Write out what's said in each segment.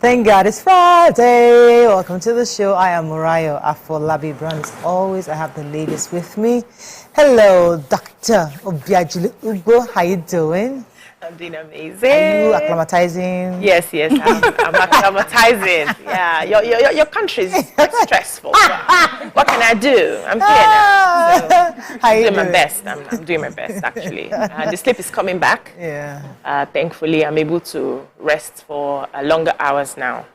Thank God it's Friday. Welcome to the show. I am Marital Afolabi Brown. As always, I have the ladies with me. Hello, Dr. Obiajulu Ugbo. How you doing? I'm doing amazing. Are you acclimatizing? Yes, I'm acclimatizing. Yeah, your country is stressful. What can I do? I'm here now. So How you doing doing? my best. I'm doing my best, actually. The sleep is coming back. Yeah. Thankfully, I'm able to rest for longer hours now.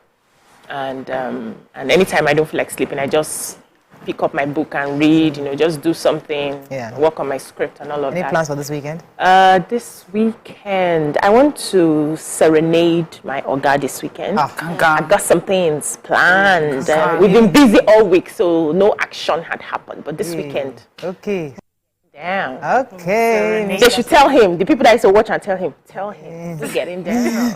And anytime I don't feel like sleeping, I just pick up my book and read, just do something, work on my script and all of that. Any plans for this weekend? This weekend, I want to serenade my Oga this weekend. I've got some things planned. We've been busy all week, so no action had happened. But this weekend, okay. Down. Okay. They should tell him. The people that used to watch and tell him, we're getting down.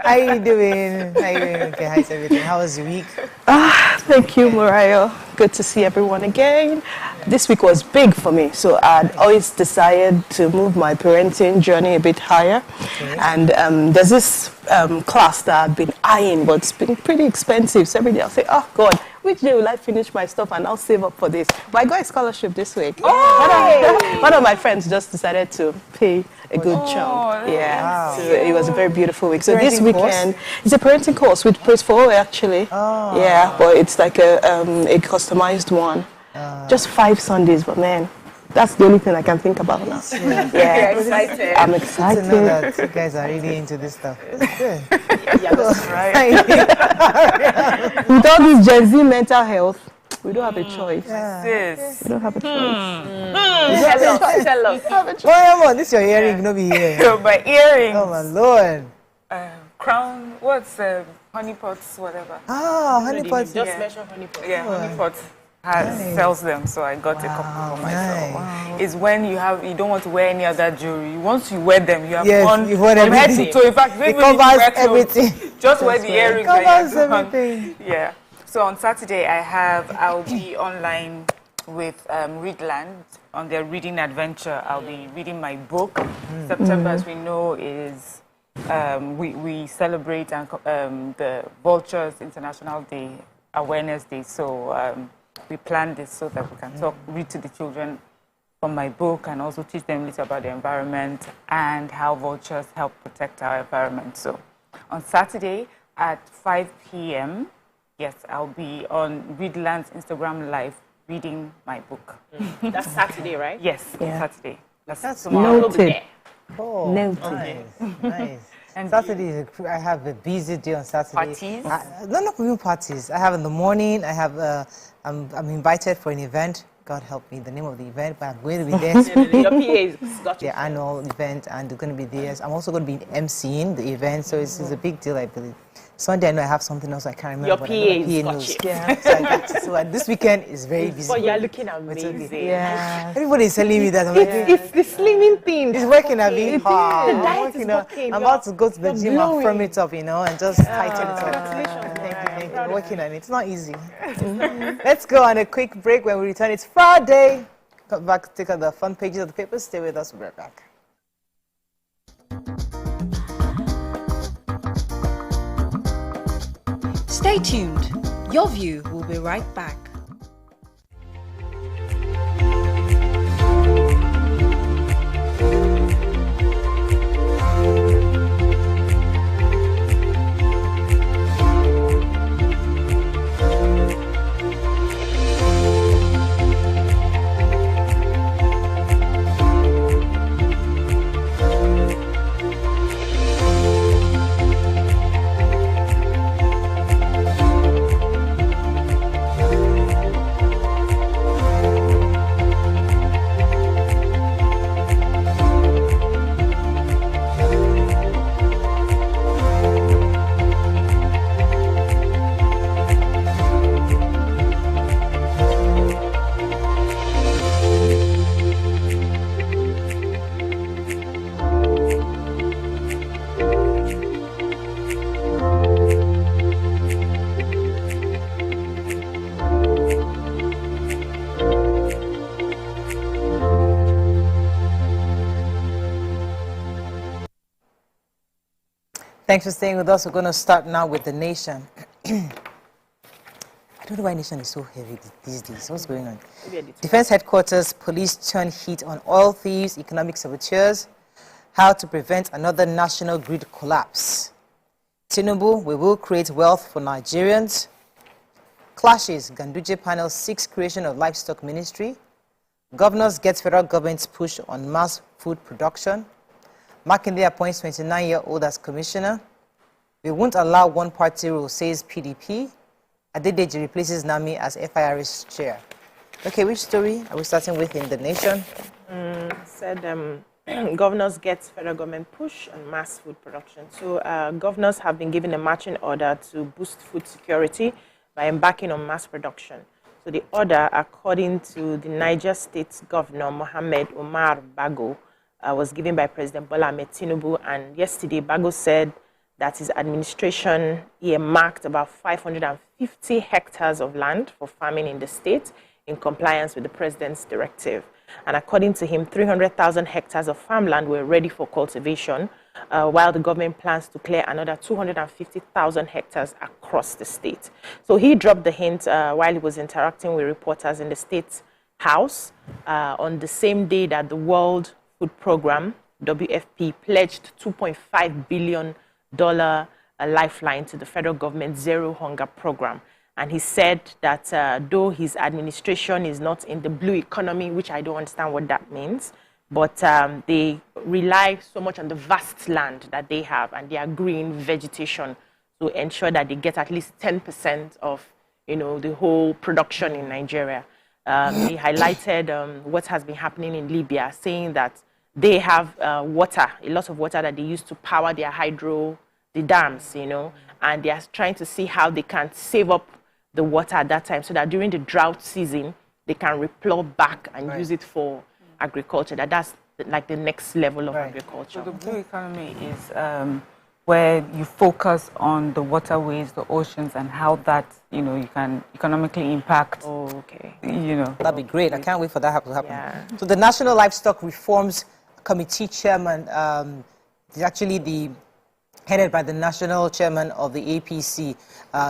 How you doing? Okay, how's everything? How was your week? Thank you, Mariah. Good to see everyone again. This week was big for me, so I'd always decided to move my parenting journey a bit higher. Okay. And there's this class that I've been eyeing, but it's been pretty expensive. So every day I'll say, oh God, which day will I finish my stuff and I'll save up for this? But I got a scholarship this week. One of my friends just decided to pay a good chunk. Yeah, wow. So it was a very beautiful week. So this weekend, it's a parenting course with Praise for actually. Oh. Yeah, but it's like a customized one. Just 5 Sundays, but man, that's the only thing I can think about now. Yeah. Excited. I'm excited. To know that you guys are really into this stuff. Good. Yeah, that's right. With all this Gen Z mental health, we don't have a choice. Yes. We don't have a choice. Tell us. Oh, this is your earring, no be here. My earrings. Oh my Lord. Crown, what's honeypots, whatever. Oh, honeypots. Just mention honeypots. Yeah, honeypots sells them, so I got a couple for myself. Nice. Wow. It's when you don't want to wear any other jewelry. Once you wear them, you have you've worn from head everything. to toe. In fact, It covers everything. Just wear the earrings. It covers everything. Yeah. So on Saturday, I'll be online with Readland on their reading adventure. I'll be reading my book. September, as we know, is we celebrate the Vultures International Day, Awareness Day. So we planned this so that we can read to the children from my book and also teach them a little about the environment and how vultures help protect our environment. So on Saturday at 5 p.m., yes, I'll be on Readland's Instagram Live reading my book. That's Saturday, right? Yes, Yeah. Saturday. That's tomorrow. Noted. Oh, Noted. nice. And Saturday, I have a busy day on Saturday. Parties? Not even parties. I have in the morning. I have. I'm invited for an event. God help me, the name of the event, but I'm going to be there. Your PA's got you. The annual event, and they're going to be there. I'm also going to be emceeing the event, so it's a big deal, I believe. Sunday, I know I have something else I can't remember. Your but I know PA's PA got knows. you. Yeah. So this weekend is very busy. But you're looking It's okay. amazing. Yeah. Everybody's telling me that. I'm like, It's the slimming thing. it's working a bit hard. The diet is working. I'm about to go to the gym and glowing. firm it up, and just tighten it up. Congratulations. Thank you. I'm working on it. It's not easy. Let's go on a quick break. When we return, it's Friday. Come back, take out the front pages of the papers. Stay with us. We'll be right back. Stay tuned. Your View will be right back. Thanks for staying with us. We're going to start now with the nation. I don't know why nation is so heavy these days. What's going on? Defense headquarters, police turn heat on oil thieves, economic saboteurs, how to prevent another national grid collapse. Tinubu, we will create wealth for Nigerians. Clashes, Ganduje panel seeks creation of livestock ministry. Governors get federal government's push on mass food production. Makinde appoints 29-year-old as commissioner. We won't allow one-party rule, says PDP. Adedeji replaces Nami as FIR's chair. Okay, which story are we starting with in the nation? Said governors get federal government push on mass food production. So governors have been given a marching order to boost food security by embarking on mass production. So the order, according to the Niger State Governor Mohammed Omar Bago, was given by President Bola Ahmed Tinubu. And yesterday, Bago said that his administration earmarked about 550 hectares of land for farming in the state in compliance with the president's directive. And according to him, 300,000 hectares of farmland were ready for cultivation, while the government plans to clear another 250,000 hectares across the state. So he dropped the hint while he was interacting with reporters in the State House on the same day that the World Food Program, WFP, pledged $2.5 billion lifeline to the federal government Zero Hunger Program. And he said that though his administration is not in the blue economy, which I don't understand what that means, but they rely so much on the vast land that they have and their green vegetation to ensure that they get at least 10% of, the whole production in Nigeria. He highlighted what has been happening in Libya, saying that they have water, a lot of water that they use to power their the dams, and they are trying to see how they can save up the water at that time so that during the drought season, they can replow back and use it for agriculture. That's like the next level of agriculture. So the blue economy is where you focus on the waterways, the oceans, and how that, you can economically impact. Oh, okay. That'd be great. I can't wait for that to happen. Yeah. So the National Livestock Reforms Committee chairman is actually headed by the national chairman of the APC,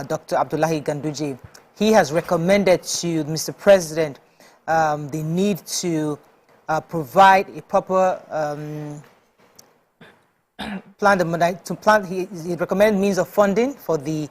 Dr. Abdullahi Ganduje. He has recommended to Mr. President the need to provide a proper he recommended means of funding for the,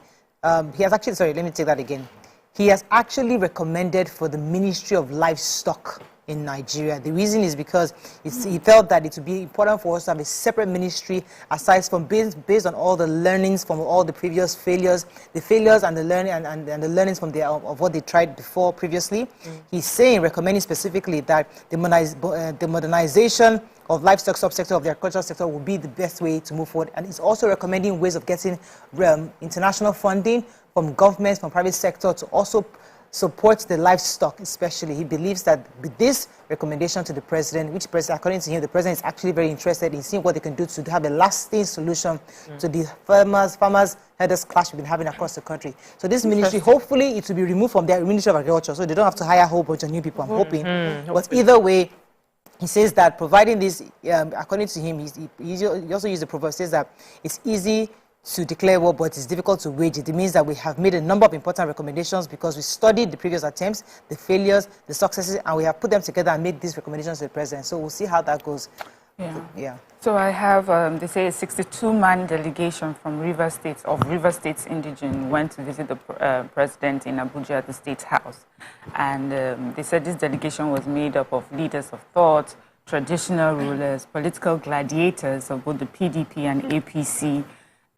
He has actually recommended for the Ministry of Livestock in Nigeria. The reason is because he felt that it would be important for us to have a separate ministry aside from based on all the learnings from all the previous failures, and the learning and the learnings from of what they tried before previously. He's recommending specifically that the modernization of livestock subsector of the agricultural sector will be the best way to move forward. And he's also recommending ways of getting international funding from governments, from private sector to also support the livestock, especially. He believes that with this recommendation to the president, which according to him, the president is actually very interested in seeing what they can do to have a lasting solution to the farmers herders clash we've been having across the country. So this ministry, hopefully it will be removed from their Ministry of Agriculture, so they don't have to hire a whole bunch of new people, I'm hoping. But either way, he says that providing this, according to him, he also used the proverb, says that it's easy to declare war, but it's difficult to wage it. It means that we have made a number of important recommendations because we studied the previous attempts, the failures, the successes, and we have put them together and made these recommendations to the president. So we'll see how that goes. Yeah. So I have, they say, a 62-man delegation from River State's indigene went to visit the president in Abuja at the State House. And they said this delegation was made up of leaders of thought, traditional rulers, political gladiators of both the PDP and APC.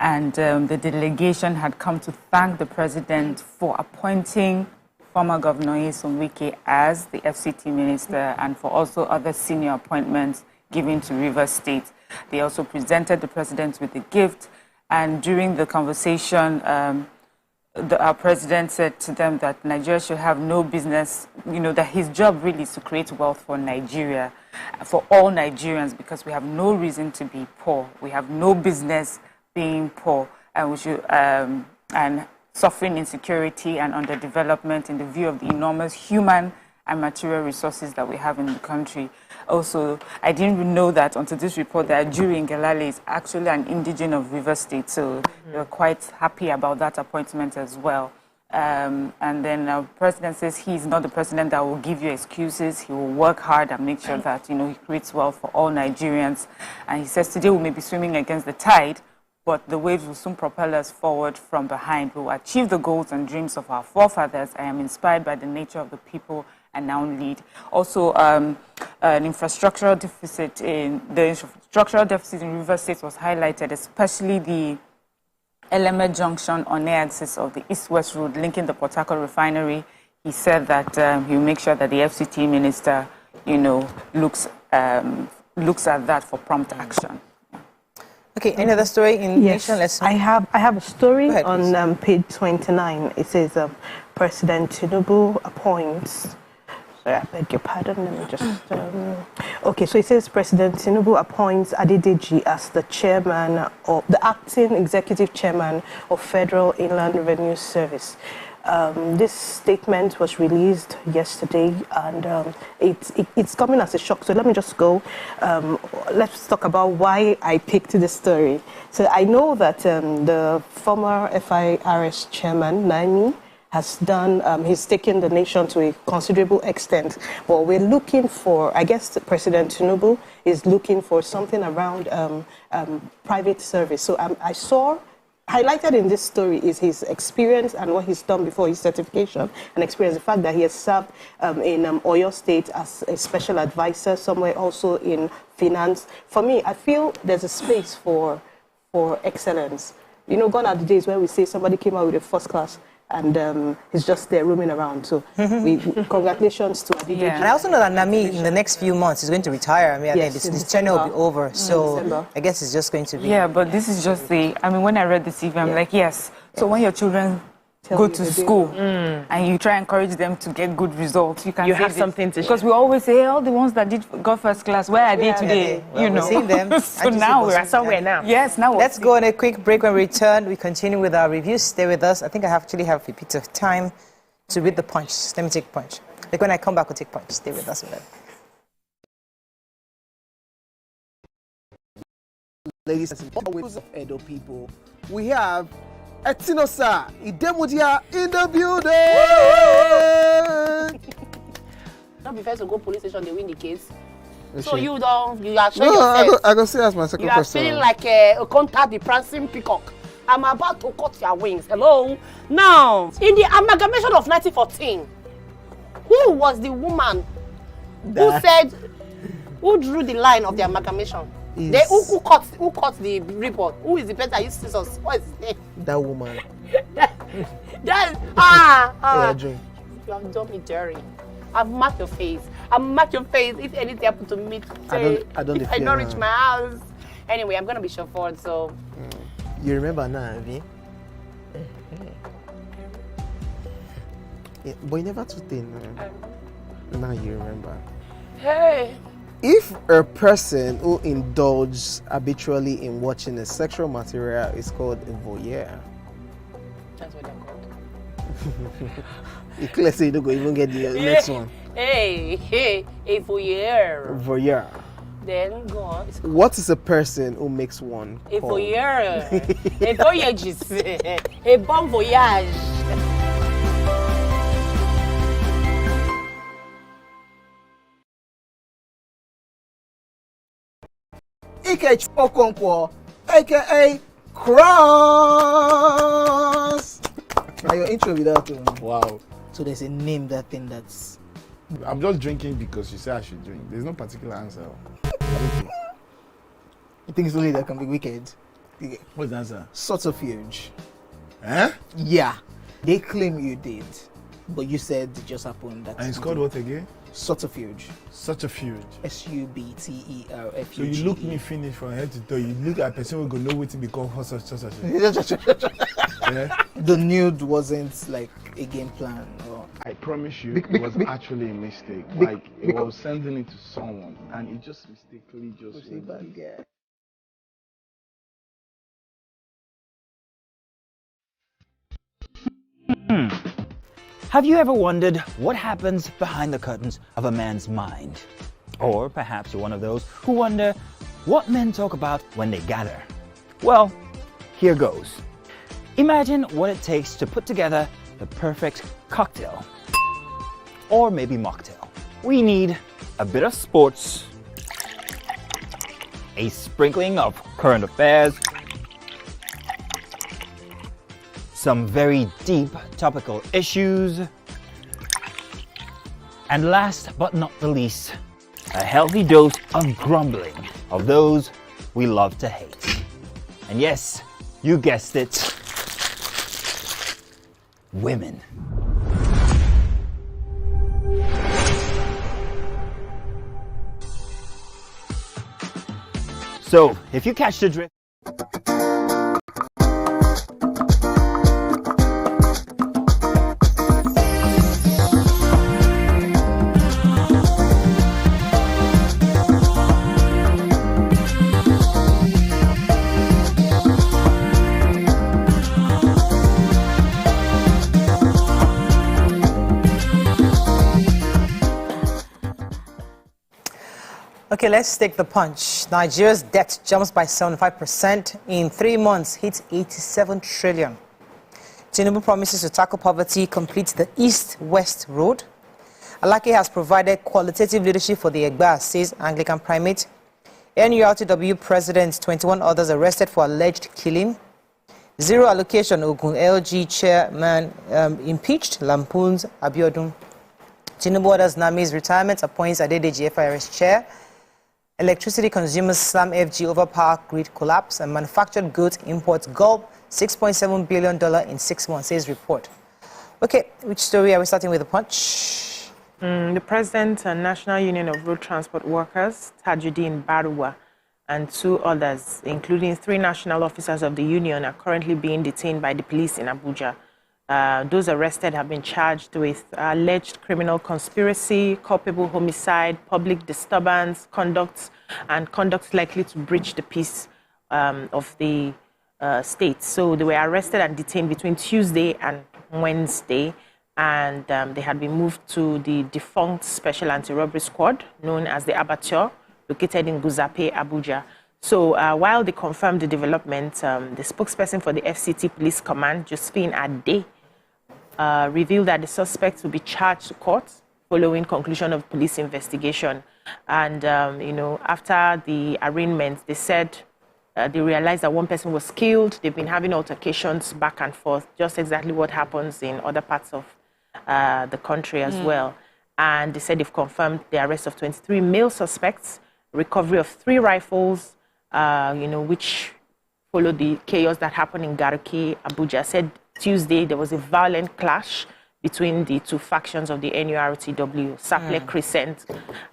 And the delegation had come to thank the president for appointing former Governor Nyesom Wike as the FCT minister and for also other senior appointments given to River State. They also presented the president with a gift. And during the conversation, our president said to them that Nigeria should have no business, that his job really is to create wealth for Nigeria, for all Nigerians, because we have no reason to be poor. We have no business being poor, and we should and suffering insecurity and underdevelopment in the view of the enormous human and material resources that we have in the country. Also, I didn't even know that until this report that Jurie Ngelale is actually an indigene of Rivers State, so we're quite happy about that appointment as well. And then our president says he's not the president that will give you excuses. He will work hard and make sure that, you know, he creates wealth for all Nigerians. And he says today we may be swimming against the tide, but the waves will soon propel us forward from behind. We will achieve the goals and dreams of our forefathers. I am inspired by the nature of the people and now lead. Also, an infrastructural deficit in Rivers State was highlighted, especially the Eleme Junction on the axis of the East-West Road linking the Port Harcourt refinery. He said that he'll make sure that the FCT minister, you know, looks at that for prompt action. Okay, any other story in Nation? Let's I have a story ahead, on page 29. It says President Tinubu appoints. Sorry, I beg your pardon. Let me just. Okay, so it says President Tinubu appoints Adedeji as the chairman or the acting executive chairman of Federal Inland Revenue Service. This statement was released yesterday, and it's coming as a shock. So let me just go. Let's talk about why I picked this story. So I know that the former FIRS chairman, Naimi, has done, he's taken the nation to a considerable extent. But we're looking for, I guess President Tinubu is looking for something around private service. So I saw, highlighted in this story is his experience and what he's done before his certification and experience. The fact that he has served in Oyo State as a special advisor, somewhere also in finance. For me, I feel there's a space for excellence. You know, gone are the days where we say somebody came out with a first class and he's just there roaming around. So congratulations to Adedeji. Yeah. And I also know that Nami, in the next few months, is going to retire. I mean, I think this tenure will be over. So December. I guess it's just going to be... Yeah, but this is just the... I mean, when I read this CV, I'm like, yes. So when your children go to school and you try and encourage them to get good results, you can have something to share. Because we always say, all the ones that got first class, where are they today? Well, you know. we've seen them. So now we're somewhere now. Yes, now Let's go on a quick break. When we return, we continue with our reviews. Stay with us. I think I actually have a bit of time to read the punch. Let me take punch. Like when I come back, we'll take punch. Stay with us with that. Ladies and gentlemen of Edo people, we have Etinosa Idemudia in the building. Not be first to go police station, they win the case. Is So she? you are showing yourself. I go see as my second You are question. feeling like a contact the prancing peacock. I'm about to cut your wings. Hello? Now, in the amalgamation of 1914, who was the woman who drew the line of the amalgamation? Who cut the report? Who is the person that used scissors? What is his name? That woman. You have done me dirty. I've marked your face. I've marked your face. If anything happened to me today, I don't if I don't reach my house. Anyway, I'm gonna be chauffeured, so. You remember now, Avi? Yeah, but you never too thin. Now you remember. Hey. If a person who indulges habitually in watching a sexual material is called a voyeur. That's what they're called. You clearly say you don't go even get the next one. Hey, a voyeur. Voyeur. Then go on. What is a person who makes one A called? voyeur. A voyagist. A bon voyage. Ike Okonkwo, aka Cross. Now your intro without Wow. So there's a name that thing that's. I'm just drinking because you say I should drink. There's no particular answer. You think it's only that can be wicked? What's the answer? Subterfuge. Eh? Yeah, they claim you did, but you said it just happened. That And it's called what again? subterfuge. Such a feud. Subterfuge. So you look me finish from head to toe. You look at a person who go know what to become such. Yeah? The nude wasn't like a game plan. Or... I promise you, it was actually a mistake. Like it was sending it to someone, and it just mistakenly just. bad guy. Have you ever wondered what happens behind the curtains of a man's mind? Or perhaps you're one of those who wonder what men talk about when they gather. Well, here goes. Imagine what it takes to put together the perfect cocktail. Or maybe mocktail. We need a bit of sports, a sprinkling of current affairs, some very deep topical issues, and last but not the least, a healthy dose of grumbling of those we love to hate. And yes, you guessed it, women. So, if you catch the drift, Okay, let's take the punch. Nigeria's debt jumps by 75% in 3 months, hits 87 trillion. Tinubu promises to tackle poverty, complete the East-West Road. Alake has provided qualitative leadership for the Egba, says Anglican primate. NURTW president, 21 others arrested for alleged killing. Zero allocation, Ogun LG chairman impeached, lampoons Abiodun. Tinubu orders Nami's retirement, appoints Adedeji FIRS chair. Electricity consumers slam FG over power grid collapse, and manufactured goods imports gulp $6.7 billion in 6 months, says report. Okay, which story are we starting with? The punch? The president and National Union of Road Transport Workers, Tajuddin Baruwa, and 2 others, including 3 national officers of the union, are currently being detained by the police in Abuja. Those arrested have been charged with alleged criminal conspiracy, culpable homicide, public disturbance, conduct likely to breach the peace of the state. So they were arrested and detained between Tuesday and Wednesday, and they had been moved to the defunct Special Anti-Robbery Squad, known as the Abattoir, located in Guzape, Abuja. So while they confirmed the development, the spokesperson for the FCT Police Command, Josephine Ade, revealed that the suspects will be charged to court following conclusion of police investigation. And, after the arraignment, they said they realized that one person was killed. They've been having altercations back and forth, just exactly what happens in other parts of the country as well. And they said they've confirmed the arrest of 23 male suspects, recovery of 3 rifles, which followed the chaos that happened in Garuki, Abuja. Said Tuesday there was a violent clash between the 2 factions of the NURTW, Saple Crescent,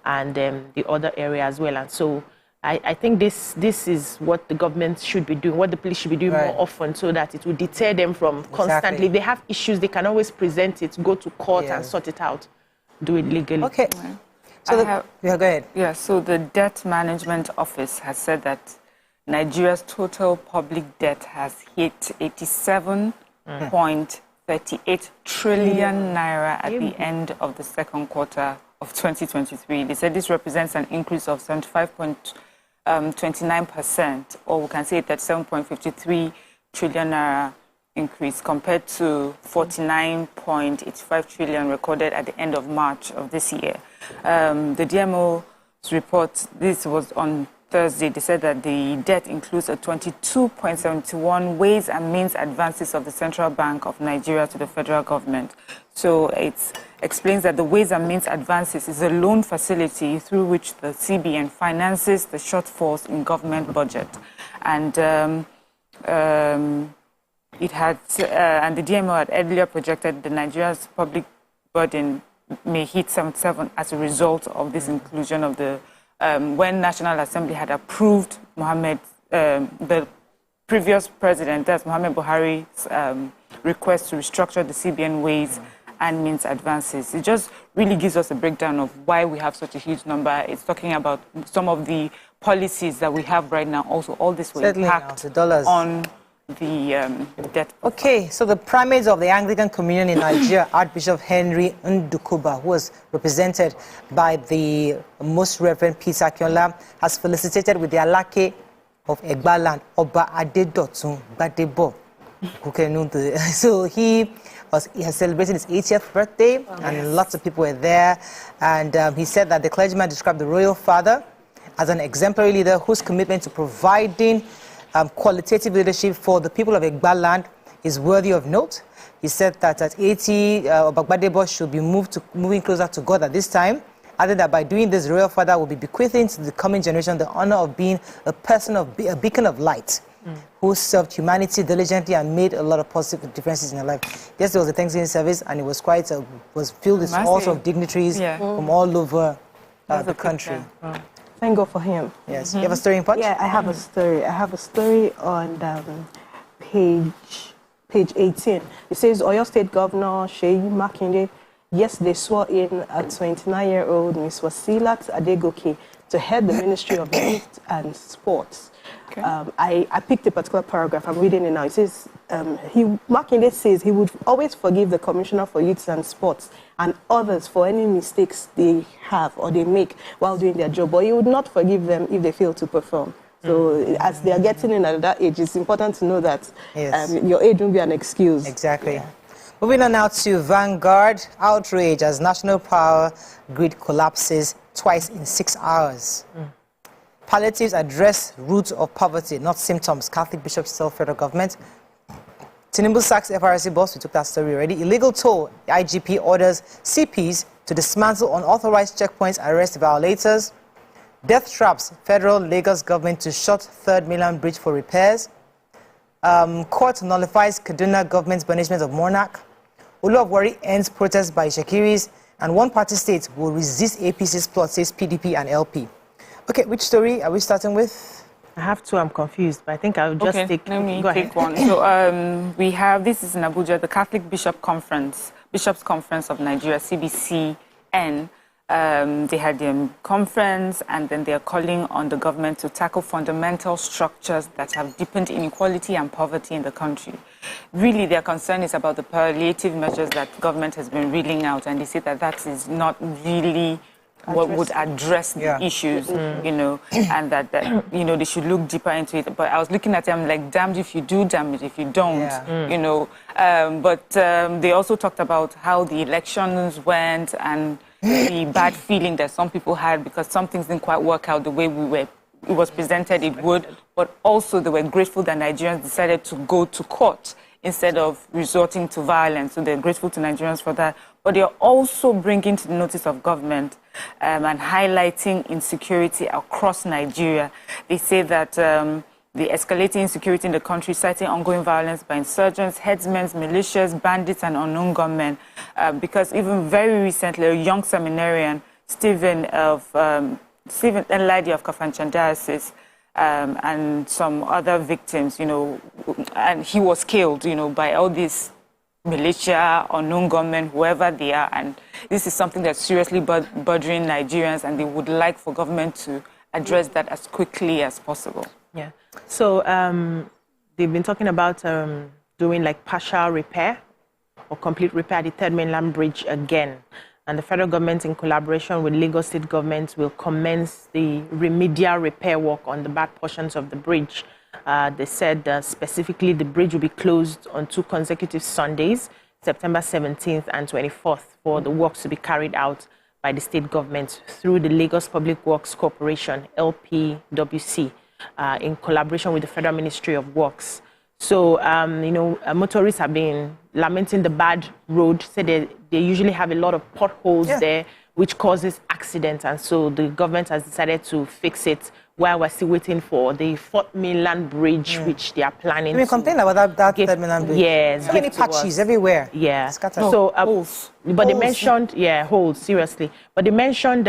and the other area as well. And so I think this is what the government should be doing, what the police should be doing more often, so that it will deter them from constantly. If they have issues, they can always present it, go to court and sort it out, do it legally. Okay. So go ahead. Yeah, so the Debt Management Office has said that Nigeria's total public debt has hit 87.38 trillion naira at the end of the second quarter of 2023. They said this represents an increase of 75.29%, or we can say 37.53 trillion naira increase compared to 49.85 trillion recorded at the end of March of this year. The DMO's report, this was on Thursday, they said that the debt includes a 22.71 ways and means advances of the Central Bank of Nigeria to the federal government. So it explains that the ways and means advances is a loan facility through which the CBN finances the shortfalls in government budget. And it had, and the DMO had earlier projected that Nigeria's public burden may hit 77 as a result of this inclusion of the when National Assembly had approved the previous president, that's Mohamed Buhari's request to restructure the CBN ways and means advances. It just really gives us a breakdown of why we have such a huge number. It's talking about some of the policies that we have right now, also all this will impact on the death. Okay, so the primate of the Anglican Communion in Nigeria, Archbishop Henry Ndukuba, who was represented by the Most Reverend Peter Akinola, has felicitated with the Alake of Egbaland, Oba Adedotun Badebo. So he has celebrated his 80th birthday, and lots of people were there. And he said that the clergyman described the royal father as an exemplary leader whose commitment to providing qualitative leadership for the people of Egbaland is worthy of note. He said that at 80, Obagbadebo should be moving closer to God at this time. Added that by doing this, the royal father will be bequeathing to the coming generation the honor of being a beacon of light, who served humanity diligently and made a lot of positive differences in their life. Yes, there was a Thanksgiving service, and it was was filled with all sorts of dignitaries from all over the country. Thank God for him. Yes. You have a story in Punch? Yeah, I have a story. I have a story on page 18. It says Oyo State Governor Seyi Makinde yesterday swore in a 29-year-old Miss Wasilat Adegoke to head the Ministry of Youth and Sports. Okay. I picked a particular paragraph. I'm reading it now. It says, Makinde says he would always forgive the Commissioner for Youth and Sports and others for any mistakes they have or they make while doing their job, but he would not forgive them if they fail to perform. So as they are getting in at that age, it's important to know that your age won't be an excuse. Exactly. Yeah. Moving on now to Vanguard. Outrage as national power grid collapses twice in 6 hours. Palliatives address roots of poverty, not symptoms. Catholic bishops tell federal government. Tinubu sacks FRC boss. We took that story already. Illegal toll. The IGP orders CPs to dismantle unauthorized checkpoints, arrest violators. Death traps. Federal Lagos government to shut Third Mainland Bridge for repairs. Court nullifies Kaduna government's banishment of monarch. Oluwari ends protests by Shakiris. And one-party state will resist APC's plot, says PDP and LP. Okay, which story are we starting with? I have two. I'm confused, but I think I'll just take. Let me take one. So we have, this is in Abuja, the Catholic Bishops Conference of Nigeria, CBCN. They had their conference, and then they are calling on the government to tackle fundamental structures that have deepened inequality and poverty in the country. Really, their concern is about the palliative measures that government has been reeling out, and they say that that is not really what would address the issues, you know, and that, you know, they should look deeper into it. But I was looking at them like, damned if you do, damned if you don't, you know. But they also talked about how the elections went and the bad feeling that some people had because some things didn't quite work out the way it was presented it would. But also they were grateful that Nigerians decided to go to court instead of resorting to violence. So they're grateful to Nigerians for that. But they're also bringing to the notice of government and highlighting insecurity across Nigeria. They say that the escalating insecurity in the country, citing ongoing violence by insurgents, headsmen, militias, bandits, and unknown gunmen. Because even very recently, a young seminarian, Stephen Enladi of Kafanchan Diocese, and some other victims, you know, and he was killed, you know, by all these militia, unknown gunmen, whoever they are. And this is something that's seriously bothering Nigerians, and they would like for government to address that as quickly as possible. Yeah. So they've been talking about doing like partial repair or complete repair at the Third Mainland Bridge again. And the federal government, in collaboration with Lagos State government, will commence the remedial repair work on the bad portions of the bridge. They said specifically the bridge will be closed on 2 consecutive Sundays, September 17th and 24th, for the works to be carried out by the state government through the Lagos Public Works Corporation, LPWC, in collaboration with the Federal Ministry of Works. So, you know, motorists have been lamenting the bad road, said they usually have a lot of potholes there, which causes accidents. And so the government has decided to fix it while we're still waiting for the Fourth Mainland Bridge, which they are planning. We complain about that Third Mainland Bridge. Yes. So many patches everywhere. Yeah. So, but they mentioned, holes, seriously. But they mentioned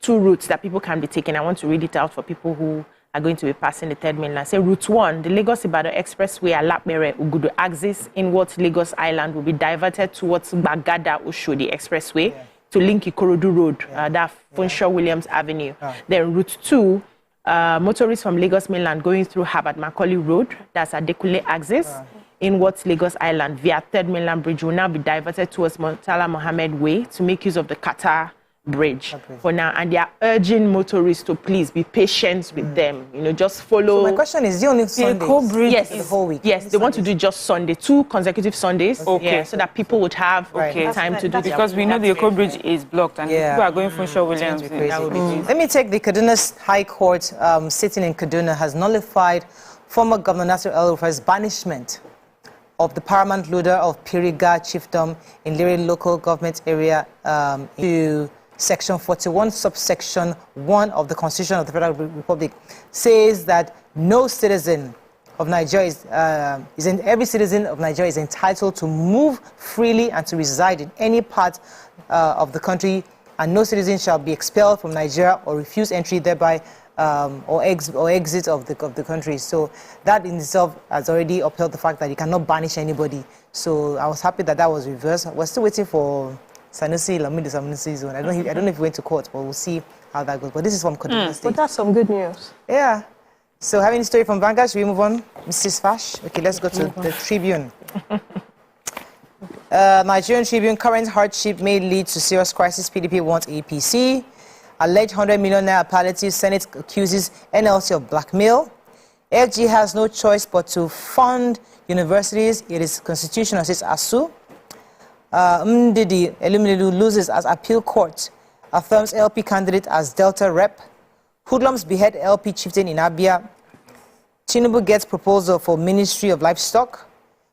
2 routes that people can be taking. I want to read it out for people who are going to be passing the Third Mainland. Say Route 1, the Lagos-Ibadan Expressway, Alapere, Ugudu axis inwards Lagos Island will be diverted towards Bagada-Oshodi Expressway to link Ikorodu Road, that Funshaw Williams Avenue. Then Route 2, motorists from Lagos mainland going through Harvard Macaulay Road, that's Adekule axis, in Watts Lagos Island via 3rd Mainland Bridge will now be diverted towards Murtala Mohammed Way to make use of the Qatar Bridge for now, and they are urging motorists to please be patient with them. You know, just follow. So my question is, the only Sunday? Yes, the whole week. Yes, they want to do just Sunday, 2 consecutive Sundays. Okay, yeah, so that people would have time to do. Because we know the Eko Bridge is blocked, and people are going for Shaw Williams. That would be Let me take the Kaduna High Court sitting in Kaduna has nullified former Governor Nasir El-Rufai's banishment of the paramount ruler of Piriga Chiefdom in Liri local government area to Section 41, subsection 1 of the Constitution of the Federal Republic says that no citizen of Nigeria every citizen of Nigeria is entitled to move freely and to reside in any part of the country, and no citizen shall be expelled from Nigeria or refuse entry thereby or exit of the country. So that in itself has already upheld the fact that you cannot banish anybody. So I was happy that was reversed. We're still waiting for Sanusi Lamidi Sanusi zone. I don't know if he went to court, but we'll see how that goes. But this is from Kaduna State. But that's some good news. Yeah. So having a story from Vanguard, should we move on? Mrs. Fash? Okay, let's go to the Tribune. Nigerian Tribune, current hardship may lead to serious crisis. PDP wants APC. Alleged 100 million naira palliative. Senate accuses NLC of blackmail. FG has no choice but to fund universities. It is constitutional, says ASU. Mdidi Elumelu loses as appeal court. Affirms LP candidate as Delta rep. Hoodlums behead LP chieftain in Abia. Tinubu gets proposal for Ministry of Livestock.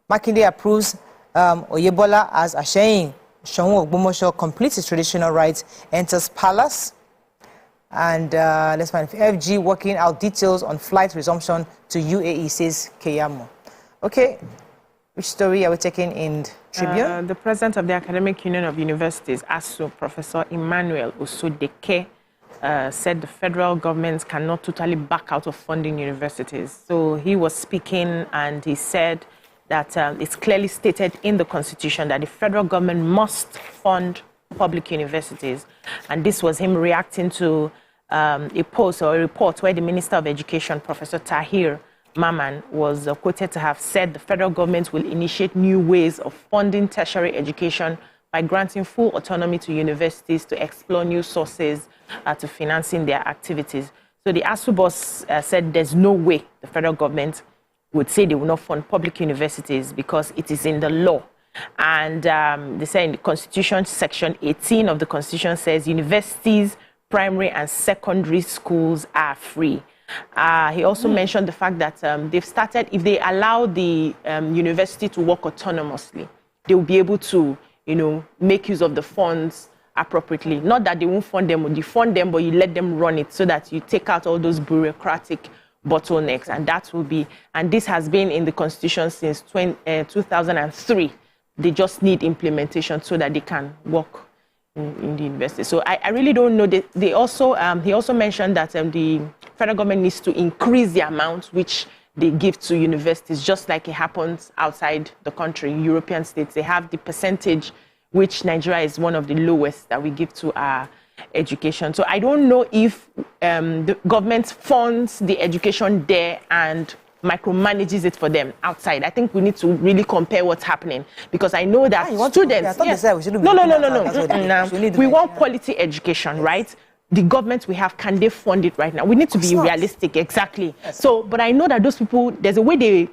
Makinde approves Oyebola as Asheyin. Shonwu Ogbomosho completes his traditional rites, enters palace. And let's find FG working out details on flight resumption to UAE, says Keyamo. Okay. Which story are we taking in Tribune? The president of the Academic Union of Universities, ASU, Professor Emmanuel Osodeke, said the federal government cannot totally back out of funding universities. So he was speaking and he said that it's clearly stated in the Constitution that the federal government must fund public universities. And this was him reacting to a post or a report where the Minister of Education, Professor Tahir Maman, was quoted to have said the federal government will initiate new ways of funding tertiary education by granting full autonomy to universities to explore new sources to financing their activities. So the ASU boss said there's no way the federal government would say they will not fund public universities because it is in the law. And they say in the Constitution, Section 18 of the Constitution says universities, primary and secondary schools are free. He also mentioned the fact that they've started, if they allow the university to work autonomously, they will be able to, make use of the funds appropriately. Not that they won't fund them, or you fund them, but you let them run it so that you take out all those bureaucratic bottlenecks. And that will be, and this has been in the Constitution since 2003. They just need implementation so that they can work in the university. So I really don't know. He also mentioned that the federal government needs to increase the amount which they give to universities, just like it happens outside the country. European states, they have the percentage which Nigeria is one of the lowest that we give to our education. So I don't know if the government funds the education there and micromanages it for them outside. I think we need to really compare what's happening, because I know that students. We want quality education, right? The government we have, can they fund it right now? We need to be realistic, exactly. Yes. So, but I know that those people, there's a way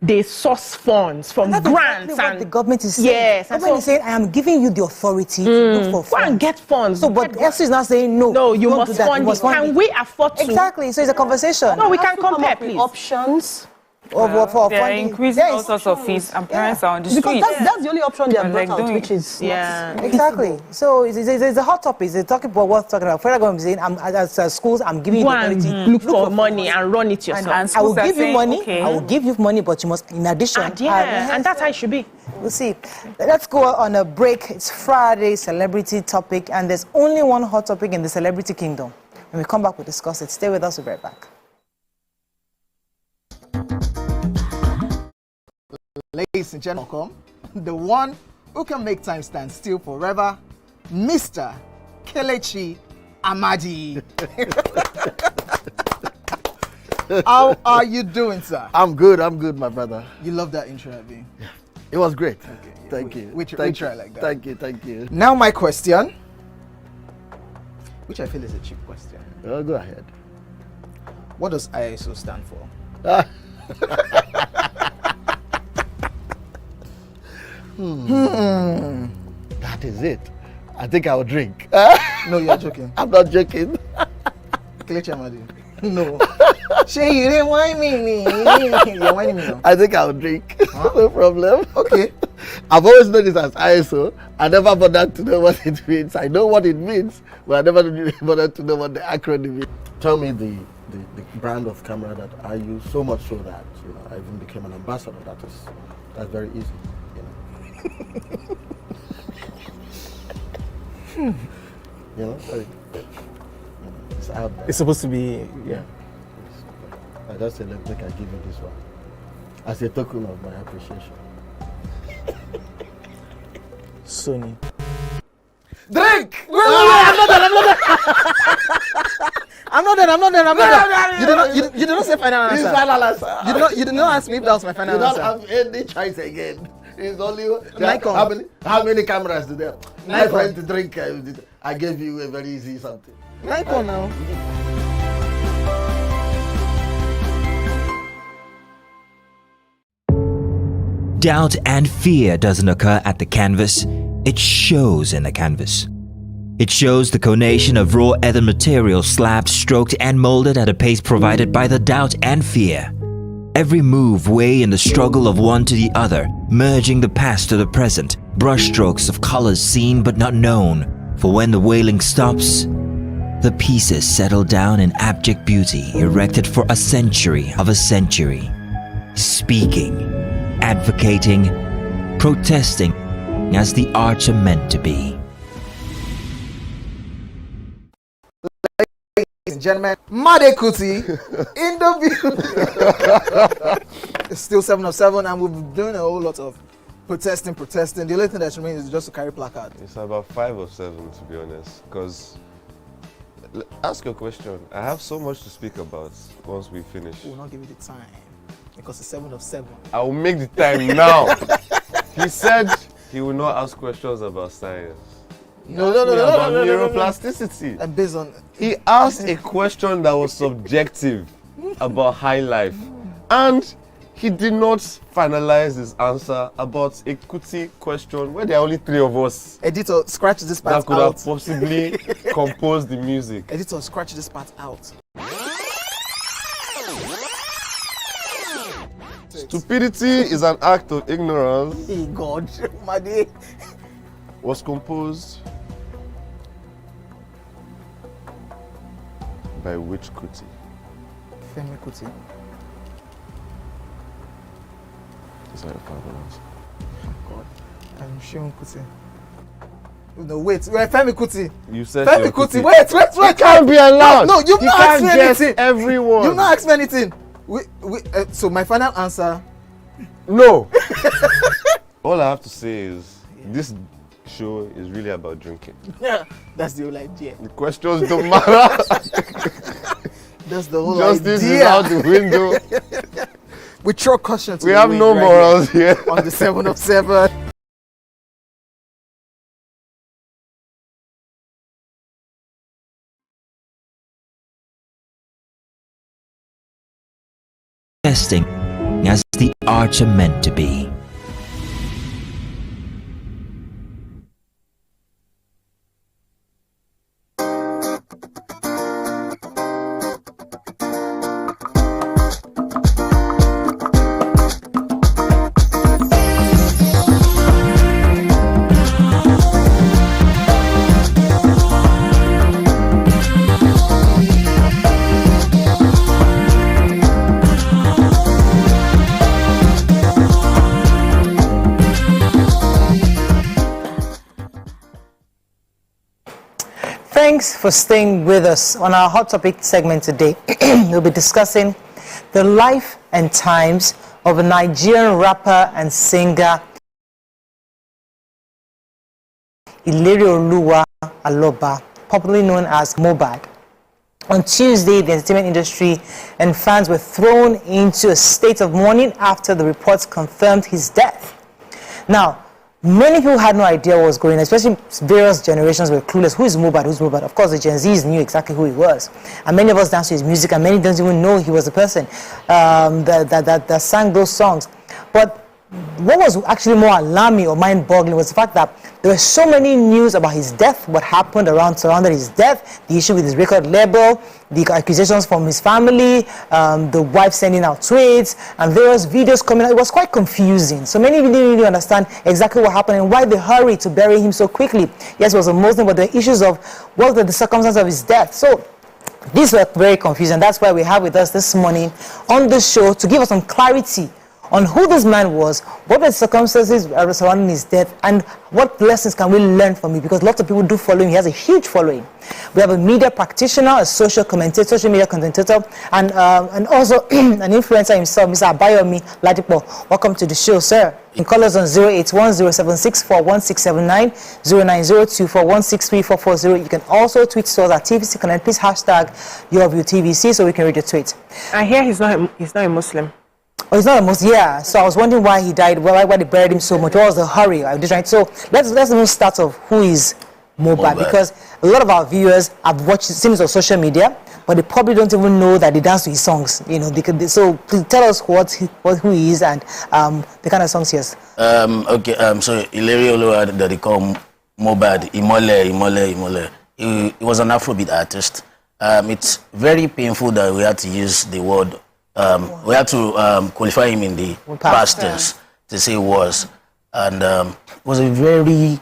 they source funds from grants, exactly and the government is saying. Yes, the government is saying, I am giving you the authority to look for funds. Go and get funds. So, but EFCC is now saying no. No, you must fund it. Can we afford to? Exactly. So it's a conversation. No, we can compare, please. Options. For they're increasing all sorts of fees, and parents are on the street. Because that's the only option they have brought out, which is exactly. So it's a hot topic. It's a topic about worth talking about. Federal government saying, as schools, I'm giving you the authority. Look for money and run it yourself. And I will give you money. Okay. I will give you money, but you must, in addition. And that's how it should be. We'll see. Let's go on a break. It's Friday, celebrity topic, and there's only one hot topic in the celebrity kingdom. When we come back, we'll discuss it. Stay with us. We'll be right back. Ladies and gentlemen, the one who can make time stand still forever, Mr. Kelechi Amadi. How are you doing, sir? I'm good, my brother. You love that intro, Abby? Yeah. It was great. Okay, yeah. Thank you. We try like that. Thank you. Now my question, which I feel is a cheap question. Oh, go ahead. What does ISO stand for? That is it. I think I'll drink. No, you're joking. I'm not joking. No. Shay, you didn't whine me. You're whining me now. I think I'll drink. Huh? No problem. Okay. I've always known this as ISO. I never bothered to know what it means. I know what it means, but I never bothered to know what the acronym is. Tell me the brand of camera that I use, so much so that I even became an ambassador. That's very easy. It's out there. It's supposed to be, yeah. I just said, look, I give you this one as a token of my appreciation. Sony. Drink! I'm not done. You did not say final answer. Final answer. You did not ask me if that was my final answer. You don't have any choice again. It's only Nikon. How many cameras do they have? Nikon. My friend to drink. I gave you a very easy something. Nikon now. Doubt and fear doesn't occur at the canvas, it shows in the canvas. It shows the conation of raw earthen material slabbed, stroked and molded at a pace provided by the doubt and fear. Every move way in the struggle of one to the other, merging the past to the present, brushstrokes of colors seen but not known. For when the wailing stops, the pieces settle down in abject beauty erected for a century of a century. Speaking, advocating, protesting as the arts are meant to be. Ladies and gentlemen, Made Kuti in the view. It's still 7 of 7 and we've been doing a whole lot of protesting. The only thing that's remaining is just to carry placard. It's about 5 of 7 to be honest, because ask your question. I have so much to speak about once we finish. We'll not give you the time because it's 7 of 7. I will make the time now. He said he will not ask questions about science. No. Neuroplasticity. And based on... He asked a question that was subjective about high life. And he did not finalize his answer about a Kuti question where there are only 3 of us. Editor, scratch this part out. That could have possibly composed the music. Editor, scratch this part out. Stupidity is an act of ignorance. Hey God, Made. Was composed by which Kuti? Femi Kuti. Is that a final answer? Oh God, I'm Sheon Kuti. No, wait, Femi Kuti. You said Femi Kuti. Wait. It can't be allowed. No, you've not asked me anything. Everyone. You've not asked me anything. So my final answer. No. All I have to say is this show is really about drinking. Yeah, that's the whole idea. The questions don't matter. That's the whole Justice idea. is out the window. We throw caution to we the have wind no right morals here. On the 7 of 7. Testing as the arts are meant to be. Thanks for staying with us. On our Hot Topic segment today, we'll be discussing the life and times of a Nigerian rapper and singer, Ilerioluwa Aloba, popularly known as Mohbad. On Tuesday, the entertainment industry and fans were thrown into a state of mourning after the reports confirmed his death. Now, many people had no idea what was going on, especially various generations were clueless. Who is Mohbad? Who's Mohbad? Of course, the Gen Zs knew exactly who he was. And many of us danced to his music, and many didn't even know he was the person that sang those songs. But what was actually more alarming or mind-boggling was the fact that there were so many news about his death, what happened surrounded his death, the issue with his record label, the accusations from his family, the wife sending out tweets, and various videos coming out. It was quite confusing. So many didn't really understand exactly what happened and why they hurried to bury him so quickly. Yes, it was a Muslim, but the issues of what were the circumstances of his death. So these were very confusing. That's why we have with us this morning on the show to give us some clarity on who this man was, what the circumstances surrounding his death, and what lessons can we learn from it, because lots of people do follow him. He has a huge following. We have a media practitioner, a social media commentator, and also an influencer himself, Mr. Abayomi Ladipo. Welcome to the show, sir. You can call us on 08107641679, 090241634440. You can also tweet to us at TVC Connect. Please hashtag YourViewTvc so we can read your tweet. I hear he's not a Muslim. Oh, he's not a Muslim, yeah. So I was wondering why he died, why they buried him so much. What was the hurry? Right? So let's even start off who is Mohbad, because a lot of our viewers have watched scenes on social media, but they probably don't even know that they dance to his songs. You know, so please tell us who he is and the kind of songs he has. Okay, so Illeri Oluwa that they call Mohbad, Imole. He was an Afrobeat artist. It's very painful that we had to use the word. We had to qualify him in the past tense to say was, and was a very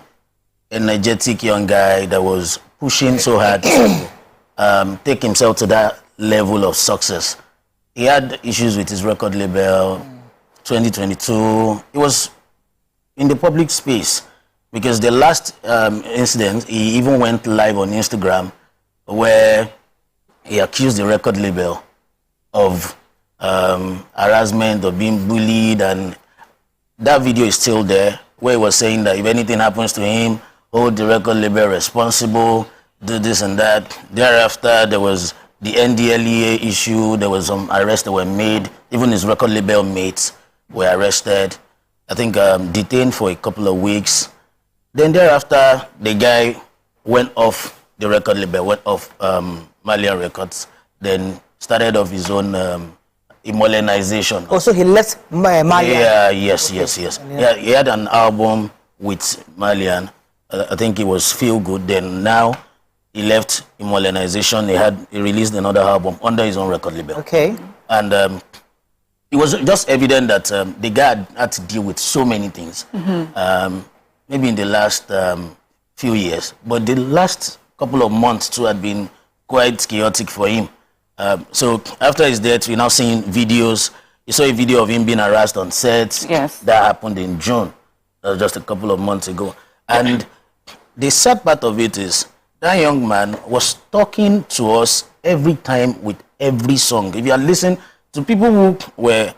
energetic young guy that was pushing so hard to take himself to that level of success. He had issues with his record label. 2022, he was in the public space because the last incident, he even went live on Instagram where he accused the record label of harassment or being bullied, and that video is still there where he was saying that if anything happens to him, hold the record label responsible, do this and that. Thereafter, there was the NDLEA issue. There was some arrests that were made. Even his record label mates were arrested. I think detained for a couple of weeks. Then thereafter, the guy went off the record label, went off Malian Records, then started off his own Immolenization. Also, he left Malian. Yeah, yes. Yeah, he had an album with Malian. I think it was Feel Good. Then now he left Immolenization. He released another album under his own record label. Okay. And it was just evident that the guy had to deal with so many things. Maybe in the last few years, but the last couple of months too had been quite chaotic for him. So after his death, we're now seeing videos. You saw a video of him being harassed on sets. Yes. That happened in June, just a couple of months ago. And the sad part of it is that young man was talking to us every time with every song. If you are listening to people who were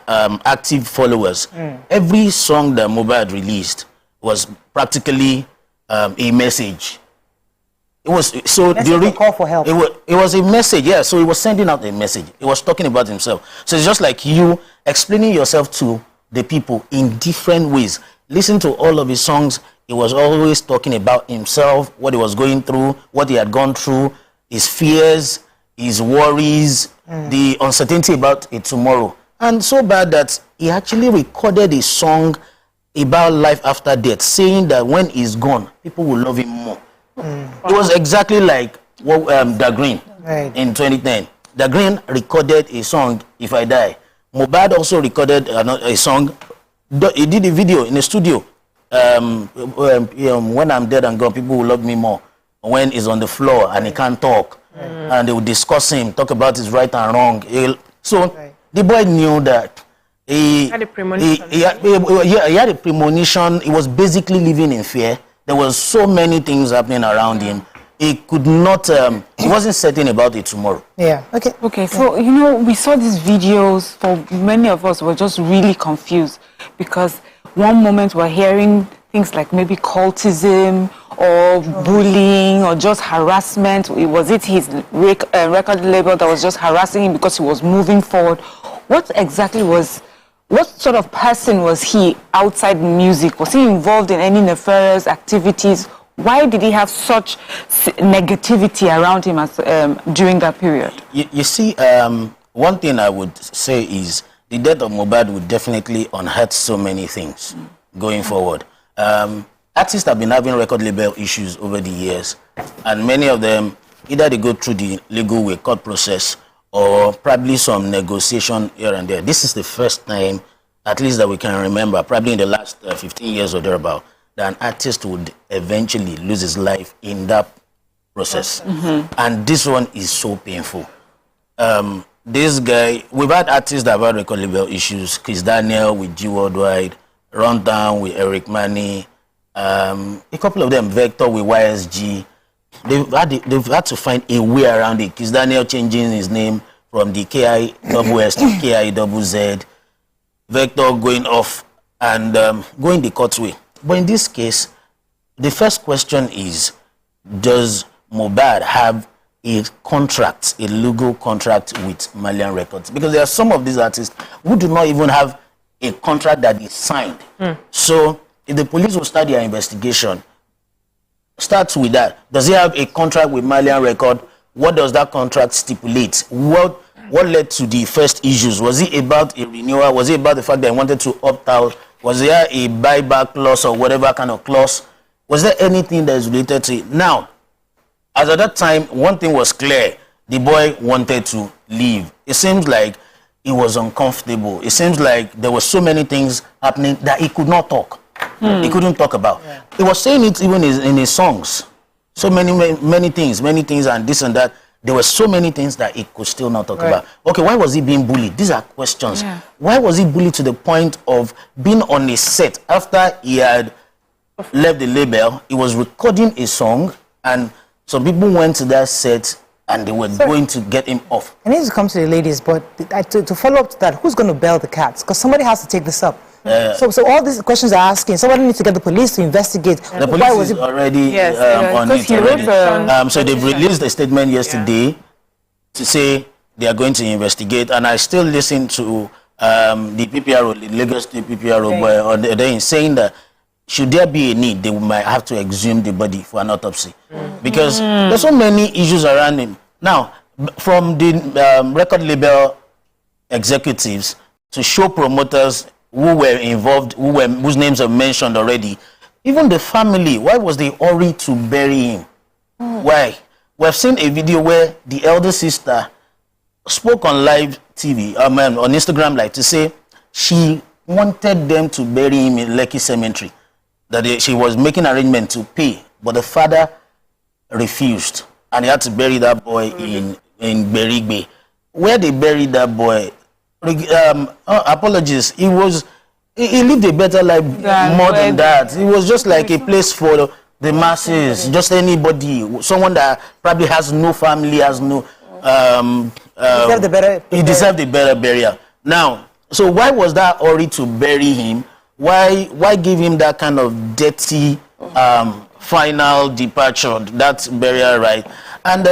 active followers, every song that Mohbad released was practically a message. It was so a call for help. It was a message, yeah. So he was sending out a message. He was talking about himself. So it's just like you explaining yourself to the people in different ways. Listen to all of his songs. He was always talking about himself, what he was going through, what he had gone through, his fears, his worries, the uncertainty about a tomorrow. And so bad that he actually recorded a song about life after death, saying that when he's gone, people will love him more. It was exactly like what Da Green in 2010. Da Green recorded a song, If I Die. Mohbad also recorded a song. He did a video in the studio. When I'm dead and gone, people will love me more. When he's on the floor and he can't talk, and they will discuss him, talk about his right and wrong. The boy knew that he had a premonition. He had a premonition. He was basically living in fear. There was so many things happening around him. He could not, he wasn't certain about it tomorrow. Yeah, okay. Okay, so, we saw these videos. For many of us, were just really confused because one moment we're hearing things like maybe cultism or bullying or just harassment? Was it his record label that was just harassing him because he was moving forward? What sort of person was he outside music? Was he involved in any nefarious activities? Why did he have such negativity around him during that period? You see, one thing I would say is the death of Mohbad would definitely unearth so many things going forward. Artists have been having record label issues over the years, and many of them, either they go through the legal way, court process, or probably some negotiation here and there. This is the first time, at least that we can remember, probably in the last 15 years or thereabout, that an artist would eventually lose his life in that process. And this one is so painful. This guy, we've had artists that have had record label issues. Chris Daniel with G Worldwide, Rundown with Eric Mani, a couple of them, Vector with YSG. They've had to find a way around it. Chris Daniel changing his name from the KISS to KIZZ. Vector going off and going the court way. But in this case, the first question is, does Mohbad have a contract, a legal contract with Malian Records? Because there are some of these artists who do not even have a contract that is signed. So if the police will start their investigation, starts with that. Does he have a contract with Malian Record? What does that contract stipulate? What led to the first issues? Was it about a renewal? Was it about the fact that he wanted to opt out? Was there a buyback clause or whatever kind of clause? Was there anything that is related to it? Now, as at that time, one thing was clear. The boy wanted to leave. It seems like he was uncomfortable. It seems like there were so many things happening that he could not talk. He couldn't talk about. He was saying it even in his songs. So many things, and this and that. There were so many things that he could still not talk about. Okay, why was he being bullied? These are questions. Why was he bullied to the point of being on a set after he had left the label? He was recording a song, and some people went to that set and they were going to get him off. I need to come to the ladies, but to follow up to that, who's going to bail the cats? Because somebody has to take this up. So all these questions are asking. Somebody needs to get the police to investigate. The police is already on it already. So they've released a statement yesterday to say they are going to investigate. And I still listen to the PPRO, the Lagos State PPRO, boy, they're saying that should there be a need, they might have to exhume the body for an autopsy. Because there's so many issues around him. Now, from the record label executives to show promoters who were involved, whose names are mentioned already, even the family, why was they hurried to bury him? Why? We've seen a video where the elder sister spoke on live TV, on Instagram Live, to say she wanted them to bury him in Lekki Cemetery, that she was making arrangement to pay, but the father refused, and he had to bury that boy in Berigbe. Where they buried that boy, apologies, he lived a better life more than that. It was just like a place for the masses, just anybody, someone that probably has no family, has no he deserved a better burial. Now, so why was that hurry to bury him? Why give him that kind of dirty final departure, that burial right? And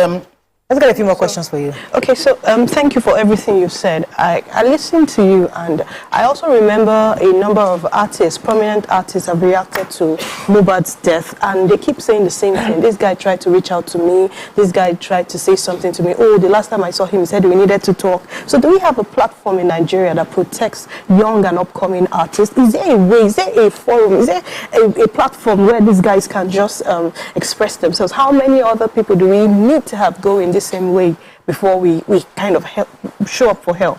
let's get a few more questions for you. Okay, so thank you for everything you said. I listened to you, and I also remember a number of artists, prominent artists, have reacted to Mohbad's death, and they keep saying the same thing. This guy tried to reach out to me. This guy tried to say something to me. Oh, the last time I saw him, he said we needed to talk. So do we have a platform in Nigeria that protects young and upcoming artists? Is there a way? Is there a forum? Is there a platform where these guys can just express themselves? How many other people do we need to have go in this same way before we kind of show up for help?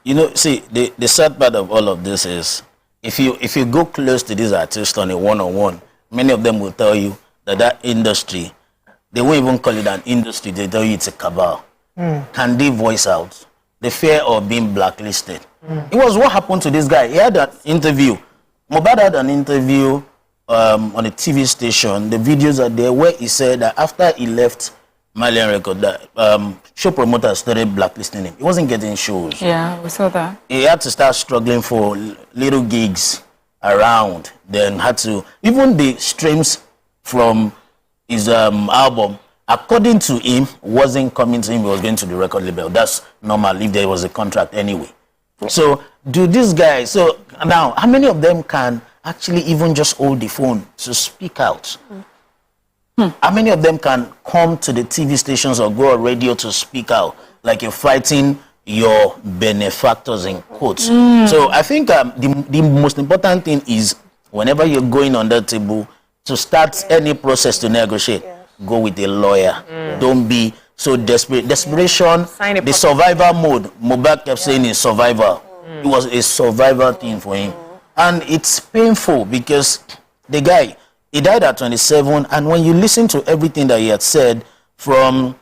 You know, see, the sad part of all of this is if you go close to these artists on a one-on-one, many of them will tell you that industry, they won't even call it an industry, they tell you it's a cabal. Can they voice out the fear of being blacklisted? It was what happened to this guy. He had an interview. Mohbad had an interview on a TV station. The videos are there where he said that after he left Malian Record, that show promoters started blacklisting him. He wasn't getting shows. Yeah, we saw that. He had to start struggling for little gigs. around, then had to, even the streams from his album, according to him, wasn't coming to him, he was going to the record label. That's normal if there was a contract anyway. So do these guys, so now how many of them can actually even just hold the phone to speak out? How many of them can come to the TV stations or go on radio to speak out like you're fighting your benefactors in quotes? So I think the most important thing is whenever you're going on that table to start any process to negotiate, go with a lawyer. Don't be so desperate. Desperation, the survivor mode. Mohbad kept saying is survivor. It was a survivor thing for him. And it's painful because the guy, he died at 27, and when you listen to everything that he had said, from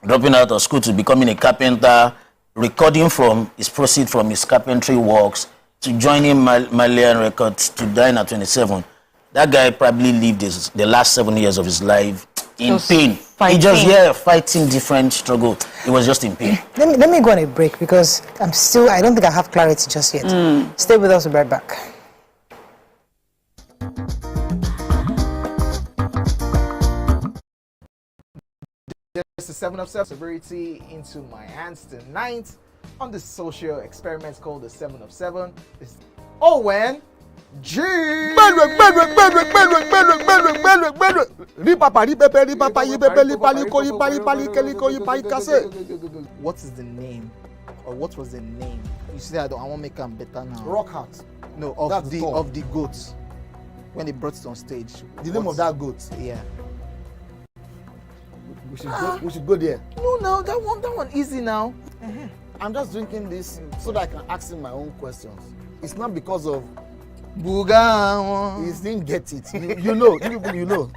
dropping out of school to becoming a carpenter, recording from his proceeds from his carpentry works, to joining Malian Records, to dying at 27, that guy probably lived the last 7 years of his life in pain. He just fighting different struggle. It was just in pain. Let me go on a break because I don't think I have clarity just yet. Stay with us, we'll be right back. There's the 7 of Severity into my hands tonight on the social experiment called the 7 of 7. It's Owen G. What is the name, or what was the name? You see, I want to make them better now. Rock Heart. No, of the goats when they brought it on stage. The name of that goat. Yeah. We should go there. No, that one easy now. I'm just drinking this so that I can ask him my own questions. It's not because of Buga. He didn't get it. You know.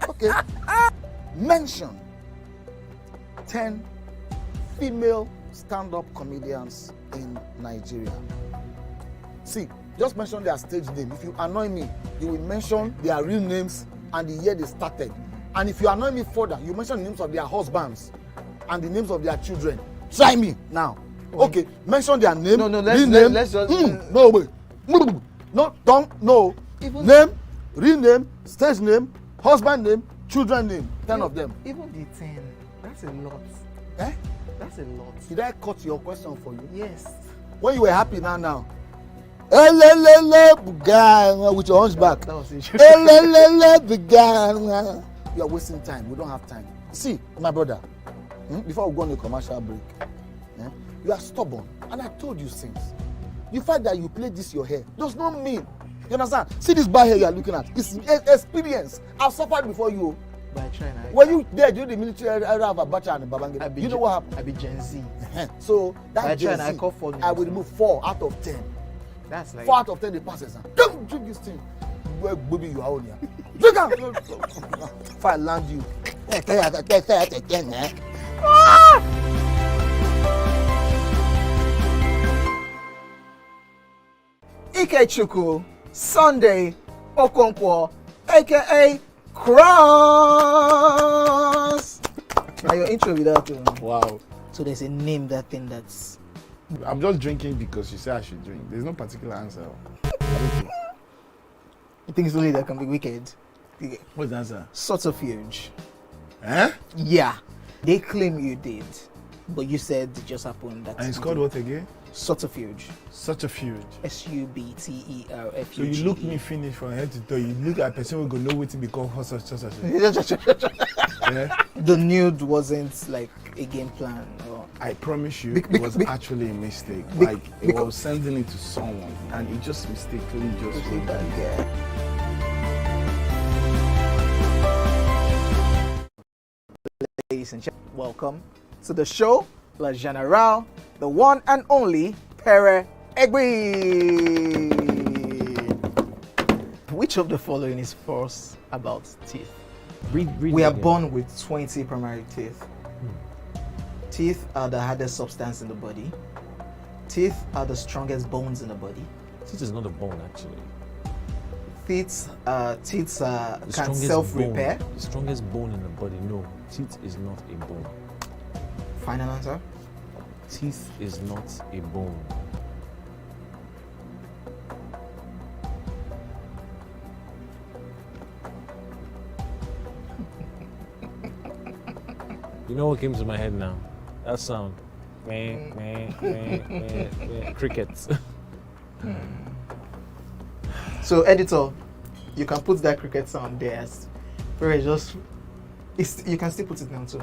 Okay. Mention 10 female stand-up comedians in Nigeria. See, just mention their stage name. If you annoy me, you will mention their real names and the year they started. And if you annoy me further, you mention the names of their husbands and the names of their children. Try me now. Okay, mention their name. No, let's just. No, wait. No, don't. No. Name, real name, stage name, husband name, children name. 10 of them. Even the 10. That's a lot. Eh? That's a lot. Did I cut your question for you? Yes. When you were happy now. With your hunchback. That was it. You are wasting time. We don't have time. See, my brother, before we go on a commercial break, you are stubborn. And I told you since. The fact that you play this your hair does not mean, you understand? See this bad hair you are looking at. It's experience. I've suffered before you. But I try now. When you there during the military era of Abacha and Babangida, you know what happened? I be Gen Z. So that Gen Z, I will remove 4 out of 10. That's like 4 out of 10 they pass exam. Don't drink this thing. Where baby you are on here. Drink out. If I land you. Ikechukwu Sunday Okonkwo, aka Cross. Now your intro without Wow. So there's a name that's. I'm just drinking because you say I should drink. There's no particular answer. You think it's only that can be wicked? What's the answer? Subterfuge. Eh? Yeah. They claim you did, but you said it just happened. That and it's called what again? Subterfuge. Subterfuge. SUBTERFUGE. So you look me finish from head to toe. You look at a person who go know what to become such. Yeah? The nude wasn't like a game plan. Or... I promise you, it was actually a mistake. It was sending it to someone, and it just mistakenly just wrote that. Yeah. Ladies and gentlemen, welcome to the show, La General, the one and only Pere Egbe. Which of the following is false about teeth? We are born with 20 primary teeth. Teeth are the hardest substance in the body. Teeth are the strongest bones in the body. Teeth is not a bone, actually. Teeth can self-repair. The strongest bone in the body, no. Teeth is not a bone. Final answer? Teeth is not a bone. You know what came to my head now? That sound. Crickets. So, editor, you can put that cricket sound there. You can still put it down too.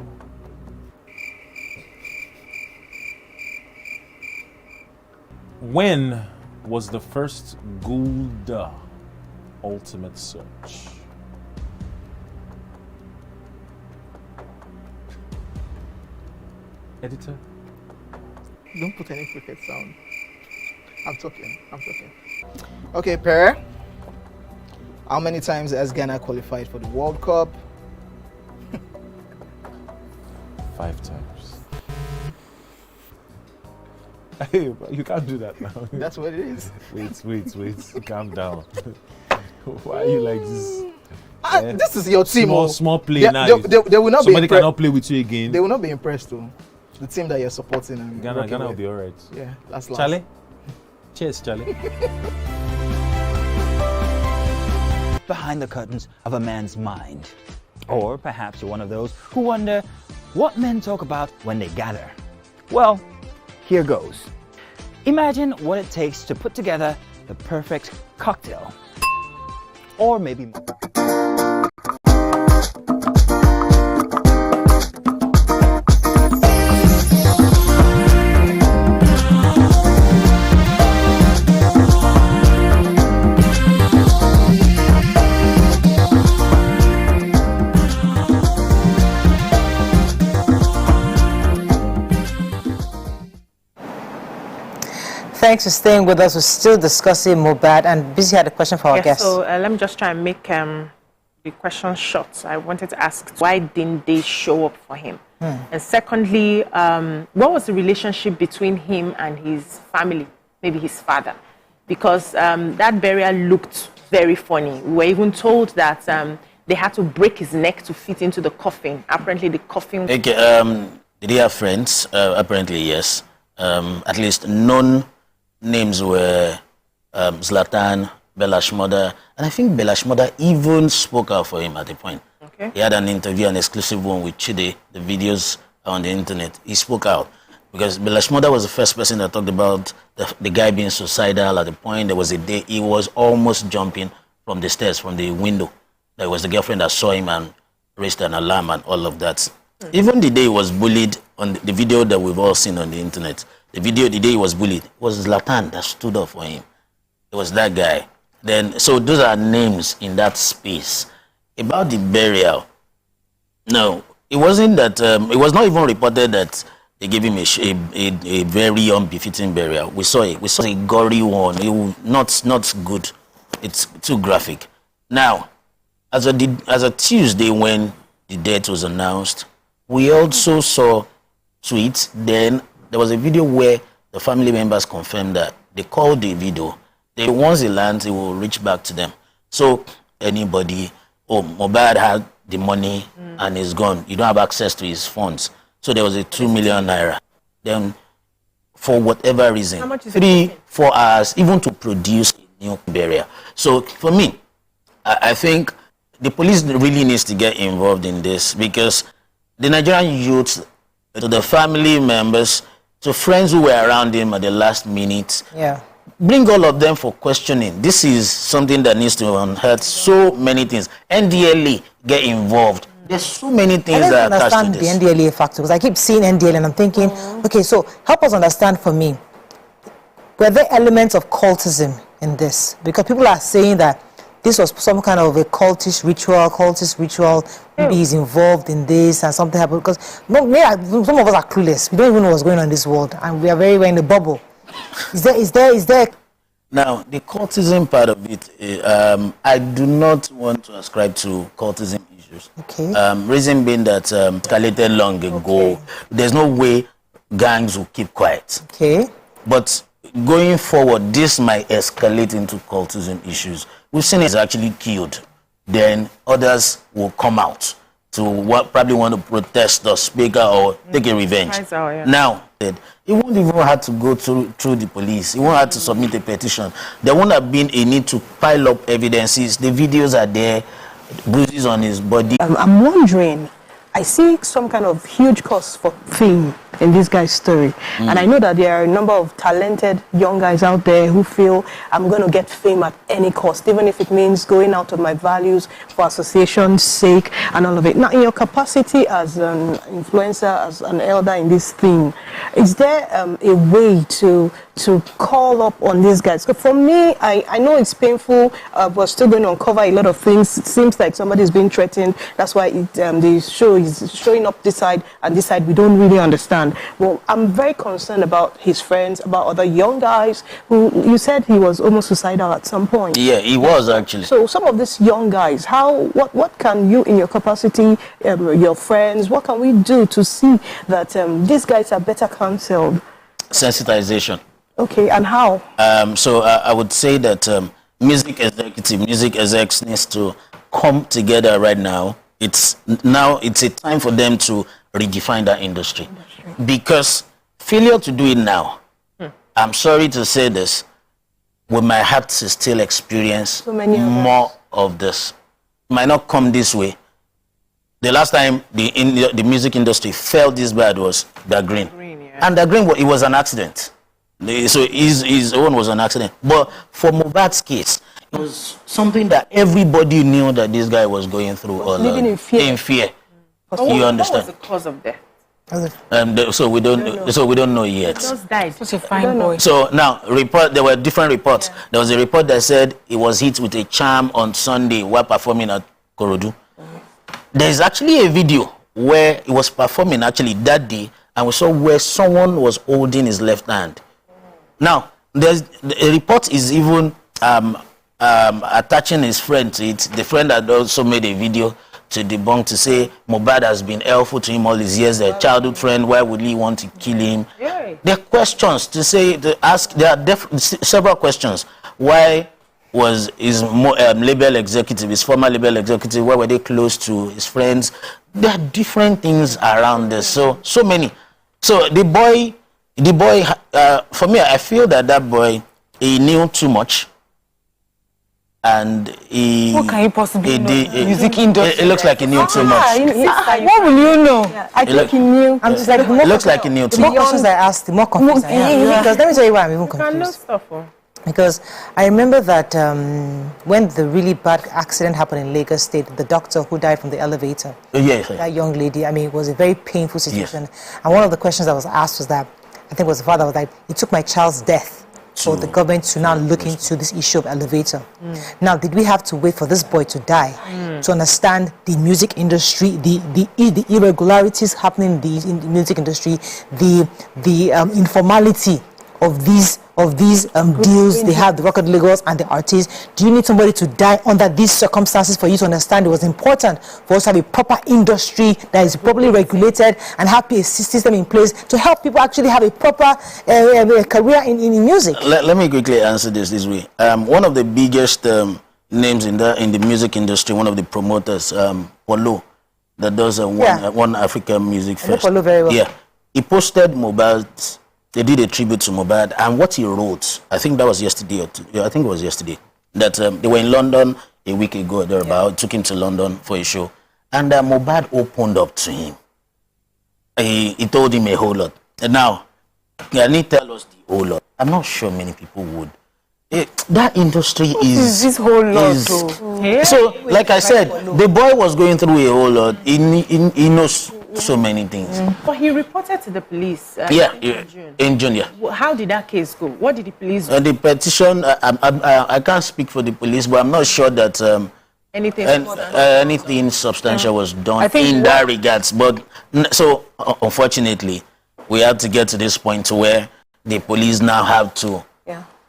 When was the first Gulda ultimate search? Editor? Don't put any cricket sound. I'm talking. Okay, Per. How many times has Ghana qualified for the World Cup? 5 times. Hey, you can't do that now. That's what it is. Wait. Calm down. Why are you like this? This is your team. Small play now. They will not Somebody cannot play with you again. They will not be impressed though. The team that you're supporting. And Ghana will be alright. Yeah, last. Charlie? Cheers, Charlie. Behind the curtains of a man's mind. Or perhaps you're one of those who wonder what men talk about when they gather. Well, here goes. Imagine what it takes to put together the perfect cocktail. Or maybe more. Thanks for staying with us. We're still discussing Mohbad, and Busy had a question for our guests. So let me just try and make the question short. I wanted to ask, why didn't they show up for him? And secondly, what was the relationship between him and his family, maybe his father? Because that burial looked very funny. We were even told that they had to break his neck to fit into the coffin. Apparently the coffin... Okay, did he have friends? Apparently, yes. At least known names were Zlatan, Bela's mother, and I think Bela's mother even spoke out for him at a point. Okay. He had an interview, an exclusive one with Chide, the videos on the internet. He spoke out because Bela's mother was the first person that talked about the guy being suicidal. At the point, there was a day he was almost jumping from the stairs, from the window. There was the girlfriend that saw him and raised an alarm and all of that. Even the day he was bullied on the video that we've all seen on the internet, the day he was bullied, it was Zlatan that stood up for him. It was that guy. Then, so those are names in that space. About the burial, no, it wasn't that, it was not even reported that they gave him a very unbefitting burial. We saw a gory one. It was not good. It's too graphic. Now, as a Tuesday when the death was announced, we also saw tweets. Then there was a video where the family members confirmed that they called the video. Once he lands, he will reach back to them. So anybody, Mohbad had the money and is gone. You don't have access to his funds. So there was a 2 million naira. Then for whatever reason, how much is 3-4 hours, even to produce a new burial. So for me, I think the police really needs to get involved in this, because the Nigerian youths, to the family members, to friends who were around him at the last minute, bring all of them for questioning. This is something that needs to unearth so many things. NDLA get involved. There's so many things that are attached to this. I don't understand the NDLA factor, because I keep seeing NDLA and I'm thinking, okay, so help us understand for me. Were there elements of cultism in this? Because people are saying that this was some kind of a cultish ritual. Maybe he's involved in this and something happened. Because some of us are clueless. We don't even know what's going on in this world, and we are very in the bubble. Is there? Now, the cultism part of it, I do not want to ascribe to cultism issues. Okay. Reason being that escalated long ago. There's no way gangs will keep quiet. Okay. But going forward, this might escalate into cultism issues. We've seen it's actually killed. Then others will come out to probably want to protest or speak out or take a revenge. Now, he won't even have to go through the police. He won't have to submit a petition. There won't have been a need to pile up evidences. The videos are there, bruises on his body. I'm wondering, I see some kind of huge cost for fame in this guy's story. And I know that there are a number of talented young guys out there who feel I'm going to get fame at any cost, even if it means going out of my values for association's sake and all of it. Now, in your capacity as an influencer, as an elder in this thing, is there a way to call up on these guys? So for me, I know it's painful. We're still going to uncover a lot of things. It seems like somebody's being threatened. That's why the show is showing up this side and this side we don't really understand. Well, I'm very concerned about his friends, about other young guys who you said he was almost suicidal at some point. Yeah, he was actually. So some of these young guys, what can you in your capacity, your friends, what can we do to see that these guys are better counseled? Sensitization. Okay, and how? So I would say that music execs needs to come together right now. It's a time for them to redefine that industry. Because failure to do it now, I'm sorry to say this, we might have to still experience more of this. Might not come this way. The last time the music industry felt this bad was Da Green. And Da Green, it was an accident. So his own was an accident. But for Mohbad's case, it was something that everybody knew that this guy was going through. Living in fear. In fear. You understand? What was the cause of death? So we don't know yet. He just died. Such a fine boy. So now there were different reports. There was a report that said he was hit with a charm on Sunday while performing at Korodu. There is actually a video where he was performing actually that day, and we saw where someone was holding his left hand. Now a report is even attaching his friend to it. The friend had also made a video to debunk, to say Mohbad has been helpful to him all these years, their childhood friend, why would he want to kill him? There are questions to ask, there are several questions. Why was his label executive, his former label executive, why were they close to his friends? There are different things around this, so many. So the boy, for me, I feel that boy, he knew too much. And what can you possibly know? Music industry. It looks like he knew too much. What will you know? I think he knew. I'm just like, it looks like he knew too much. The more much. questions I asked, the more confused I am. Because let me tell you why I'm even confused. Because I remember that when the really bad accident happened in Lagos State, the doctor who died from the elevator, that young lady, I mean, it was a very painful situation. Yes. And one of the questions that was asked was that, I think it was the father was like, it took my child's death for the government to now look into this issue of elevator. Now, did we have to wait for this boy to die to understand the music industry, the irregularities happening in the music industry, the informality of these deals they have, the record labels and the artists? Do you need somebody to die under these circumstances for you to understand it was important for us to have a proper industry that is properly regulated and have a system in place to help people actually have a proper career in music? Let me quickly answer this way. One of the biggest names in the music industry, one of the promoters, Polo, that does one African music fest. Polo very well. Yeah, he posted Mohbad. They did a tribute to Mohbad, and what he wrote, I think that was yesterday, I think it was yesterday, that they were in London a week ago, took him to London for a show, and Mohbad opened up to him. He told him a whole lot. And now, can he tell us the whole lot? I'm not sure many people would. That industry is this whole lot. So, like I said, the boy was going through a whole lot. He knows so many things. But he reported to the police in June. How did that case go? What did the police do? The petition, I can't speak for the police, but I'm not sure that anything substantial was done in that regards. But so, unfortunately, we have to get to this point where the police now have to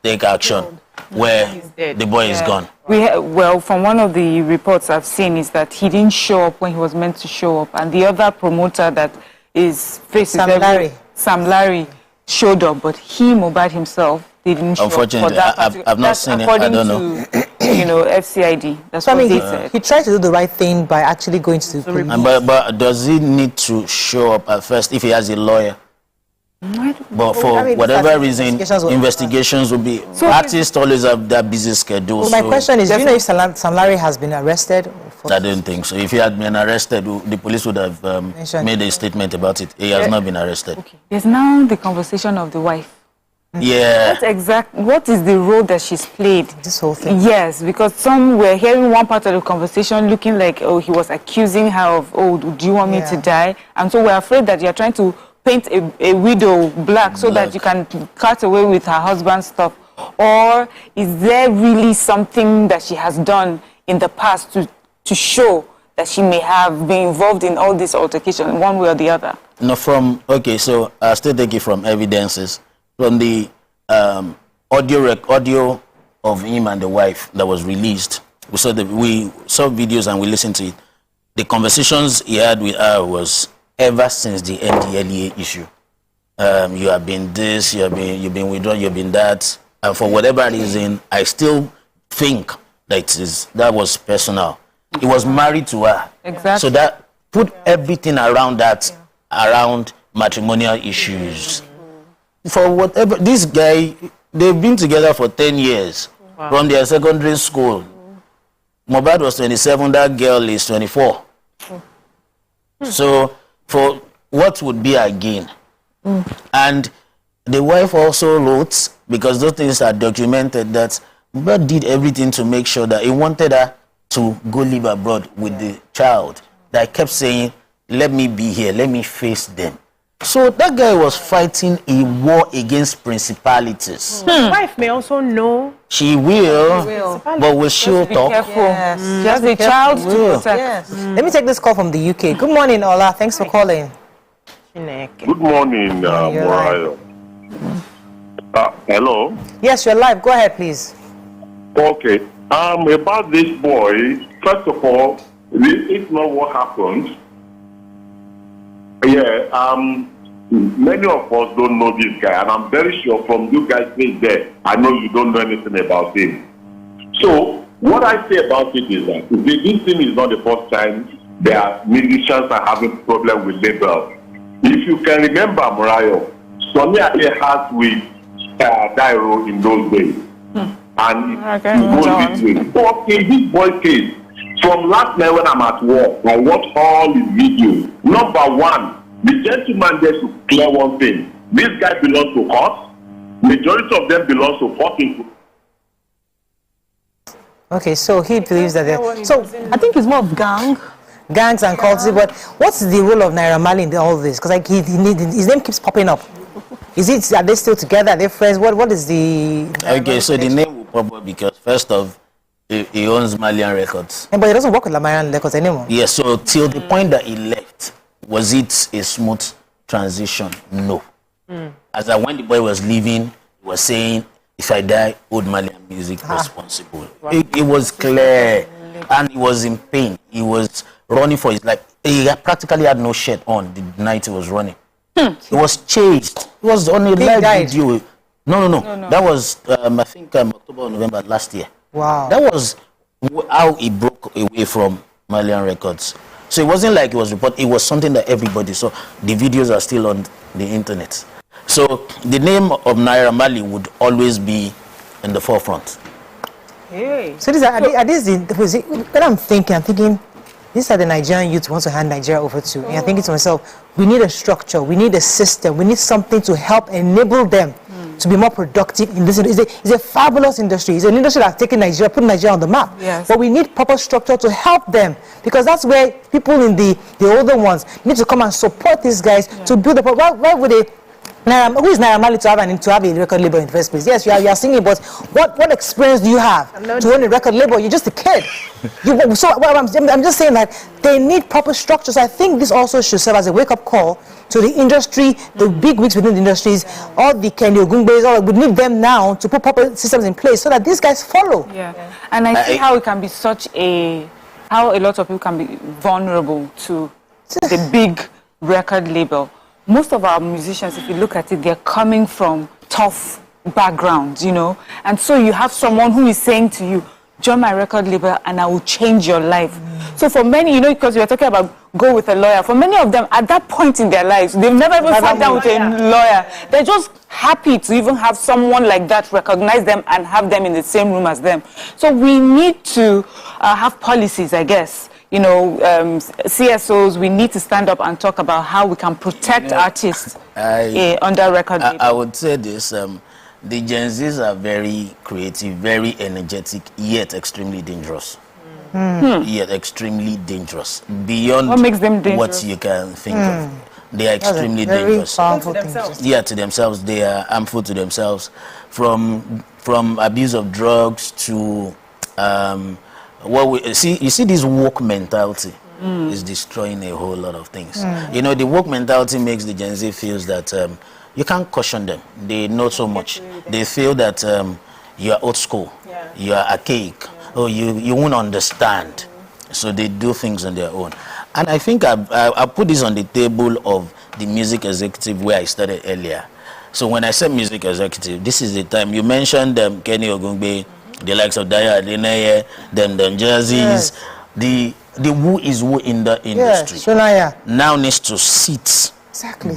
take action where the boy is gone. Well, from one of the reports I've seen is that he didn't show up when he was meant to show up, and the other promoter that is facing Sam Larry showed up, but he, Mohbad himself, didn't show up. Unfortunately, I've not seen it. I don't know. FCID. That's what they said. He tried to do the right thing by actually going to the police. But does he need to show up at first if he has a lawyer? But for whatever reason, investigations will be. So artists always have that busy schedule. Well, my question is, do you know if Sam Larry has been arrested? I don't think so. If he had been arrested, the police would have made a statement about it. He has not been arrested. Okay. There's now the conversation of the wife. Yeah. What is the role that she's played? This whole thing. Yes, because some were hearing one part of the conversation looking like, oh, he was accusing her of, oh, do you want me to die? And so we're afraid that you're trying to paint a widow black so that you can cut away with her husband's stuff. Or is there really something that she has done in the past to show that she may have been involved in all this altercation one way or the other? No, so I'll still take it from evidences. From the audio of him and the wife that was released, we saw videos and we listened to it. The conversations he had with her was ever since the NDLEA issue. You have been this, you've been withdrawn, you've been that, and for whatever reason, I still think that was personal. He was married to her, exactly. So that put everything around that, around matrimonial issues. For whatever, this guy, they've been together for 10 years from their secondary school. Mohbad was 27, that girl is 24. So for what would be a gain? And the wife also wrote, because those things are documented, that Mohbad did everything to make sure that he wanted her to go live abroad with the child. That kept saying, let me be here, let me face them. So that guy was fighting a war against principalities. Wife may also know. She will, but will she talk? Yes. Just the child to protect. Yes. Let me take this call from the UK. Good morning, Ola. Thanks for calling. Good morning, Marital. Hello? Yes, you're live. Go ahead, please. Okay. About this boy, first of all, it's not what happened. Yeah, many of us don't know this guy, and I'm very sure from you guys being there, I know you don't know anything about him. So, what I say about it is that this thing is not the first time their musicians are having problems with labels. If you can remember, Marital, Sonny Ade has with Dairo in those days. And it goes this way. But in this boy's case, from last night when I'm at work, I watch all his videos. Number one, the gentleman there to clear one thing. This guy belongs to us. Majority of them belongs to 14. Okay, so he believes that So I think it's more of gangs and cults. But what's the role of Naira Marley in all this? Because like his name keeps popping up. Are they still together? Are they friends? What is the? Okay, so the name will pop up because first of he owns Malian Records. Yeah, but he doesn't work with Malian Records anymore. Yeah, so till the point that he left, was it a smooth transition? No. As when the boy was leaving, he was saying, if I die, hold Malian music responsible. Wow. It was clear, and he was in pain. He was running for his life. He practically had no shirt on the night he was running. He was chased. He was on a live video. No. That was, I think, October or November last year. Wow. That was how he broke away from Malian Records. So it wasn't like it was reported. It was something that everybody saw. The videos are still on the internet. So the name of Naira Marley would always be in the forefront. Hey. So these when I'm thinking, these are the Nigerian youth who want to hand Nigeria over to. And I'm thinking to myself, we need a structure, we need a system, we need something to help enable them to be more productive in this. It's a fabulous industry. It's an industry that's taken Nigeria, put Nigeria on the map. Yes. But we need proper structure to help them, because that's where people in the older ones need to come and support these guys to build up. Why would they? Who is Naira Marley to have a record label in the first place? Yes, you are singing, but what experience do you have to own a record label? You're just a kid. I'm just saying that they need proper structure. So I think this also should serve as a wake-up call to the industry, the big wigs within the industries, all the Kenny Ogungbes, we need them now to put proper systems in place so that these guys follow. Yeah. And I see how it can be how a lot of people can be vulnerable to the big record label. Most of our musicians, if you look at it, they're coming from tough backgrounds, and so you have someone who is saying to you, join my record label and I will change your life. So for many, you know, because we were talking about go with a lawyer, for many of them at that point in their lives, they've never even sat down with a lawyer. They're just happy to even have someone like that recognize them and have them in the same room as them. So we need to have policies, I guess. You know, CSOs, we need to stand up and talk about how we can protect artists under record label. I would say this, the Gen Zs are very creative, very energetic, yet extremely dangerous. Yet extremely dangerous. Beyond what makes them dangerous? What you can think of. They are extremely dangerous. To themselves, they are harmful to themselves. From abuse of drugs to you see this woke mentality is destroying a whole lot of things. You know, the woke mentality makes the Gen Z feels that you can't caution them. They know so much. They feel that you are old school, you are archaic, you won't understand. So they do things on their own. And I think I put this on the table of the music executive where I started earlier. So when I said music executive, this is the time. You mentioned Kenny Ogungbe, the likes of Daya Adeneye, them Jerseys, the who is who in the industry. Now needs to sit,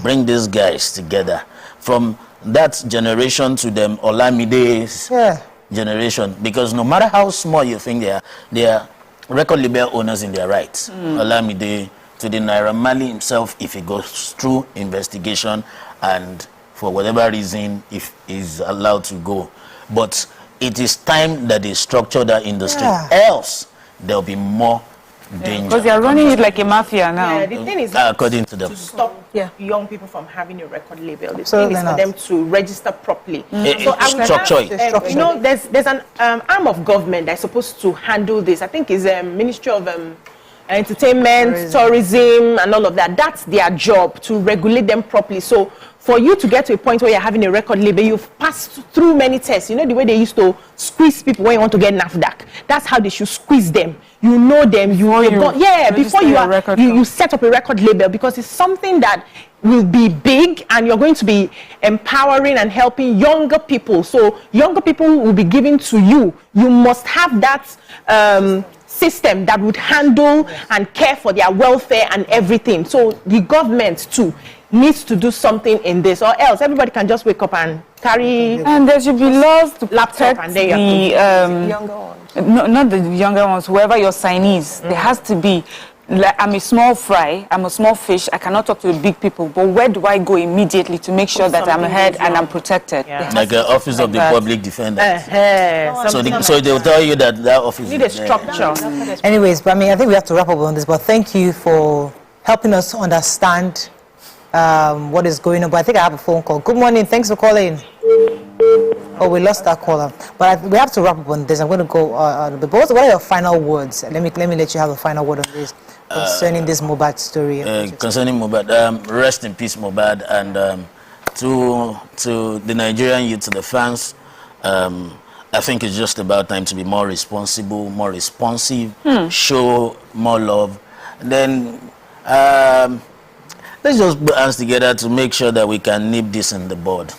bring these guys together. From that generation to them Olamide's generation, because no matter how small you think they are record label owners in their rights. Olamide to the Naira Marley himself, if he goes through investigation and for whatever reason if he's allowed to go. But it is time that they structure that industry, else there'll be more danger. Because they are running it like a mafia now. Yeah, the thing is according to them, to stop young people from having a record label. The thing is for them to register properly. So I would structure you know, there's an arm of government that's supposed to handle this. I think it's Ministry of Entertainment, tourism, and all of that. That's their job, to regulate them properly. So for you to get to a point where you're having a record label, you've passed through many tests. You know the way they used to squeeze people when you want to get NAFDAC? That's how they should squeeze them. You know them. Before you set up a record label, because it's something that will be big and you're going to be empowering and helping younger people. So younger people will be given to you. You must have that system that would handle and care for their welfare and everything. So the government too needs to do something in this, or else everybody can just wake up and carry. And there should be laws to protect and the younger ones. No, not the younger ones. Whoever your signees, there has to be. Like, I'm a small fry, I'm a small fish, I cannot talk to the big people, but where do I go immediately to make sure that I'm ahead and I'm protected? Like an office of the public defender. So they'll tell you that office need a structure. Anyways, but I mean, I think we have to wrap up on this, but thank you for helping us understand what is going on. But I think I have a phone call. Good morning, thanks for calling. Oh, we lost that caller. But we have to wrap up on this. I'm going to go but what are your final words? Let me let you have a final word on this concerning this Mohbad story. Concerning Mohbad, rest in peace, Mohbad, and to the Nigerian youth, to the fans, I think it's just about time to be more responsible, more responsive, show more love, and then let's just put hands together to make sure that we can nip this in the bud.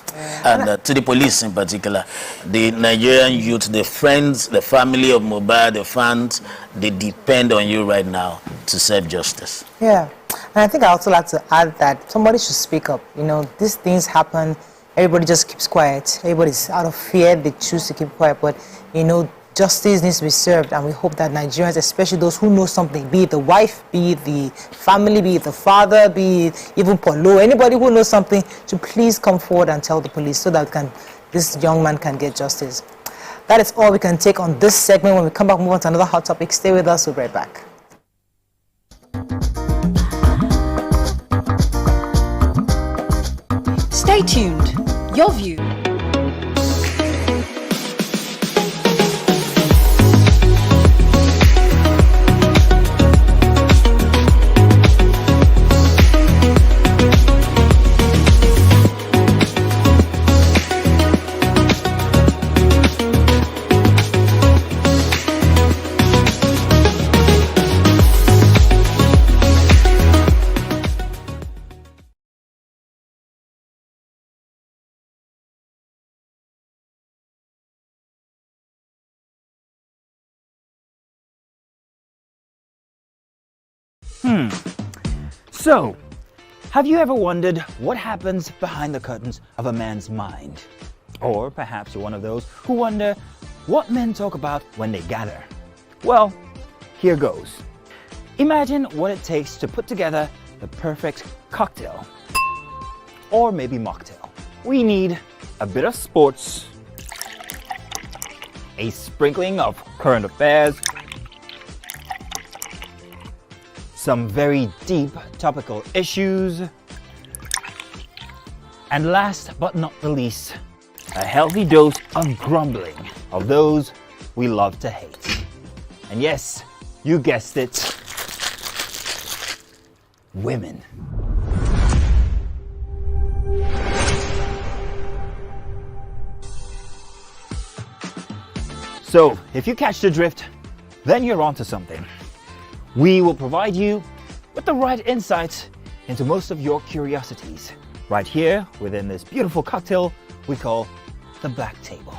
And to the police in particular, the Nigerian youth, the friends, the family of Mohbad, the fans, they depend on you right now to serve justice. Yeah, and I think I also like to add that somebody should speak up. You know, these things happen, everybody just keeps quiet. Everybody's out of fear, they choose to keep quiet, but you know, justice needs to be served, and we hope that Nigerians, especially those who know something, be it the wife, be it the family, be it the father, be it even Polo, anybody who knows something, to please come forward and tell the police so that this young man can get justice. That is all we can take on this segment. When we come back, move on to another hot topic. Stay with us, we'll be right back. Stay tuned. Your View. So, have you ever wondered what happens behind the curtains of a man's mind? Or perhaps you're one of those who wonder what men talk about when they gather. Well, here goes. Imagine what it takes to put together the perfect cocktail. Or maybe mocktail. We need a bit of sports, a sprinkling of current affairs, some very deep topical issues, and last but not the least, a healthy dose of grumbling of those we love to hate. And yes, you guessed it, women. So, if you catch the drift, then you're onto something. We will provide you with the right insights into most of your curiosities, right here within this beautiful cocktail we call the Black Table.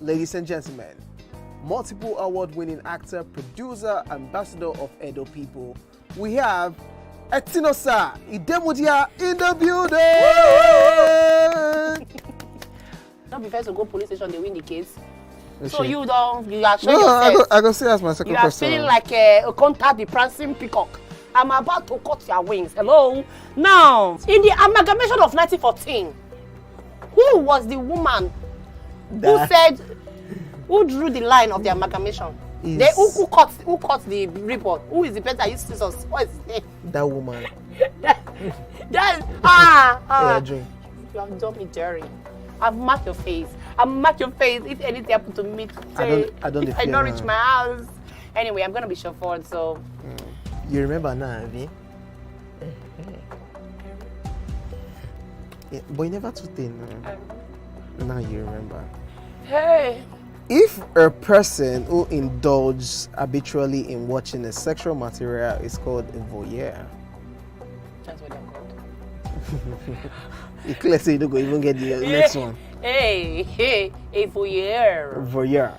Ladies and gentlemen, multiple award-winning actor, producer, ambassador of Edo People, we have Etinosa Idemudia in the building! Don't be first to go police station, they win the case. Is So she? you are showing yourself. I go see as my second You are question. feeling like a contact the prancing peacock. I'm about to cut your wings. Hello? Now, in the amalgamation of 1914, who was the woman who said, who drew the line of the amalgamation? They, who cut the report? Who is the person that used scissors? What is his name? That woman. Yeah, drink. You have done me dirty. I've marked your face. I've marked your face. If anything happened to me, I don't if I don't reach my house. Anyway, I'm gonna be chauffeured, so. You remember now, Abby? Yeah, but you never too thin. Now you remember. Hey. If a person who indulges habitually in watching a sexual material is called a voyeur. That's what they're called. You clearly say you don't go even get the next one. Hey, a voyeur. Voyeur.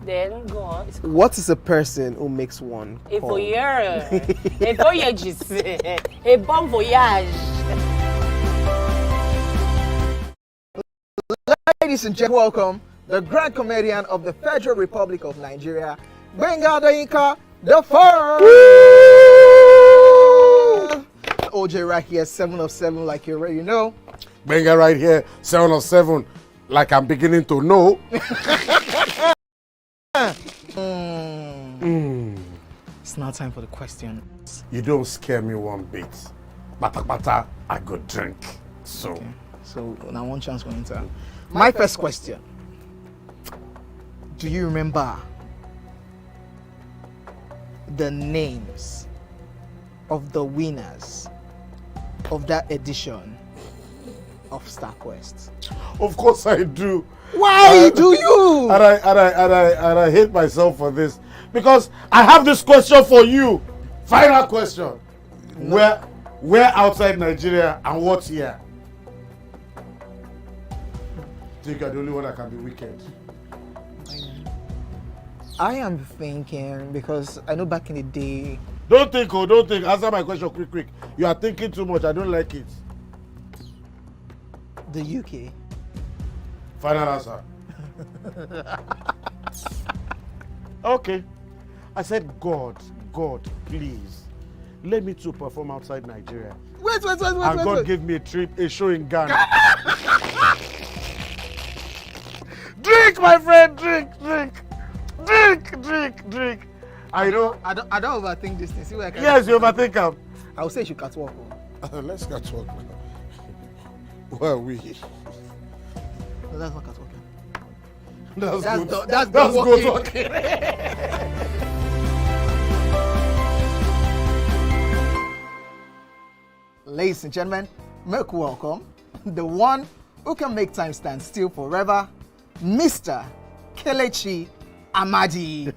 Then go on. What is a person who makes one? A voyeur. A voyagist. A bon voyage. Ladies and gentlemen, welcome the grand comedian of the Federal Republic of Nigeria, Benga Dainka the First. OJ right here, 7 of 7, like you already know. Benga right here, 7 of 7, like I'm beginning to know. It's now time for the question. You don't scare me one bit. Bata, I go drink. So. Okay. So now one chance for enter. My first question. Do you remember the names of the winners of that edition of StarQuest? Of course I do. Why do you? And I hate myself for this because I have this question for you. Final question. No. Where outside Nigeria and what year? I think you're the only one that can be wicked. I am thinking because I know back in the day. Don't think. Answer my question quick. You are thinking too much. I don't like it. The UK. Final answer. Okay. I said, God, please, let me to perform outside Nigeria. Wait. And God gave me a show in Ghana. Drink, my friend, drink. Drink. I know. I don't overthink this thing. See where I can. Yes, you overthink them. I would say you should catwalk. Let's catwalk. Where are we? No, that's not catwalking. That's good walking. Ladies and gentlemen, make welcome the one who can make time stand still forever, Mr. Kelechi Amadi.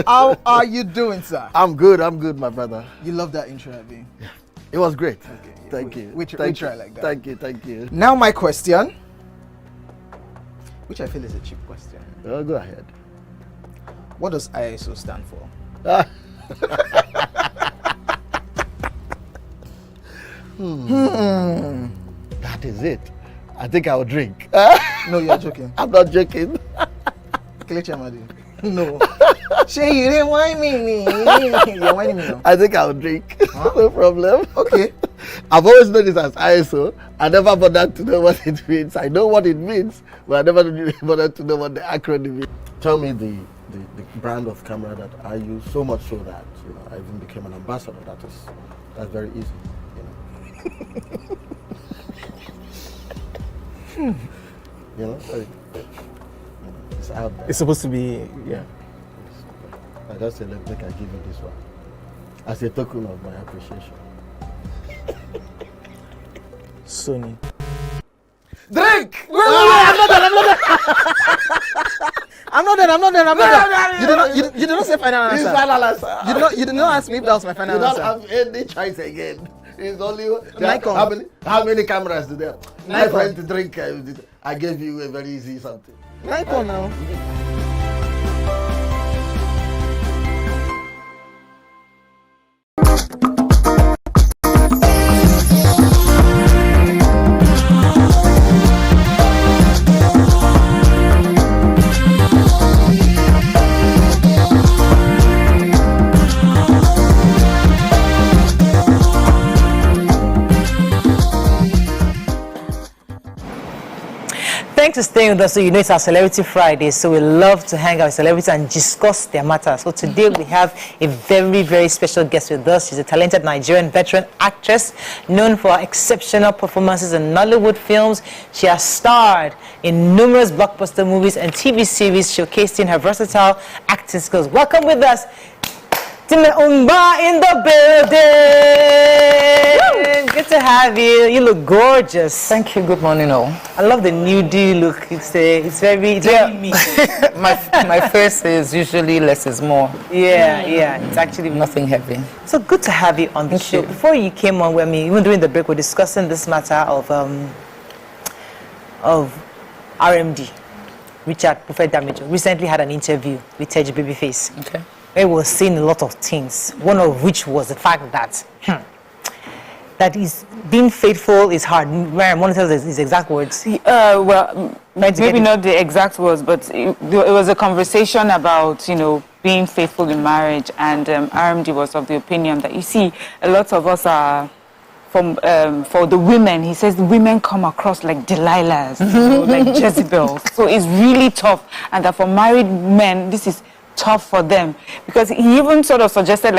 How are you doing, sir? I'm good, my brother. You love that intro, Abi? Yeah. It was great. Okay, Thank you. We try like that. Thank you. Now my question, which I feel is a cheap question. Go ahead. What does ISO stand for? That is it. I think I'll drink. No, you're joking. I'm not joking. Kelechi Amadi. No. Shay, you didn't whine me. You're whining me now. I think I'll drink. Huh? No problem. Okay. I've always known it as ISO. I never bothered to know what it means. I know what it means, but I never bothered to know what the acronym means. Tell me the brand of camera that I use, so much so that I even became an ambassador. That's very easy. It's out there. It's supposed to be, yeah. I just said, let me give you this one as a token of my appreciation. Sony. Drink! I'm not done. You did not say final answer. It's final answer. You did not ask me if that was my final answer. You don't have any choice again. It's only Nikon. How many cameras do they have? My Nikon. friend to drink. I gave you a very easy something. Nikon now. Thanks for staying with us. So you know it's our Celebrity Friday, so we love to hang out with celebrities and discuss their matters. So today we have a very, very special guest with us. She's a talented Nigerian veteran actress known for her exceptional performances in Nollywood films. She has starred in numerous blockbuster movies and TV series showcasing her versatile acting skills. Welcome with us, Time Umba in the building. Good to have you. You look gorgeous. Thank you. Good morning, all. I love the nudie look. It's very me. my face is usually less is more. Yeah. It's actually nothing heavy. So good to have you on the show. Before you came on with me, even during the break, we're discussing this matter of RMD. Richard Prophet Damajo recently had an interview with Teji Babyface. Okay. He was saying a lot of things. One of which was the fact that that is being faithful is hard. Marital tells his exact words. Maybe not the exact words, but it was a conversation about being faithful in marriage, and RMD was of the opinion that a lot of us are. For the women, he says the women come across like Delilahs, like Jezebels. So it's really tough, and that for married men, this is tough for them, because he even sort of suggested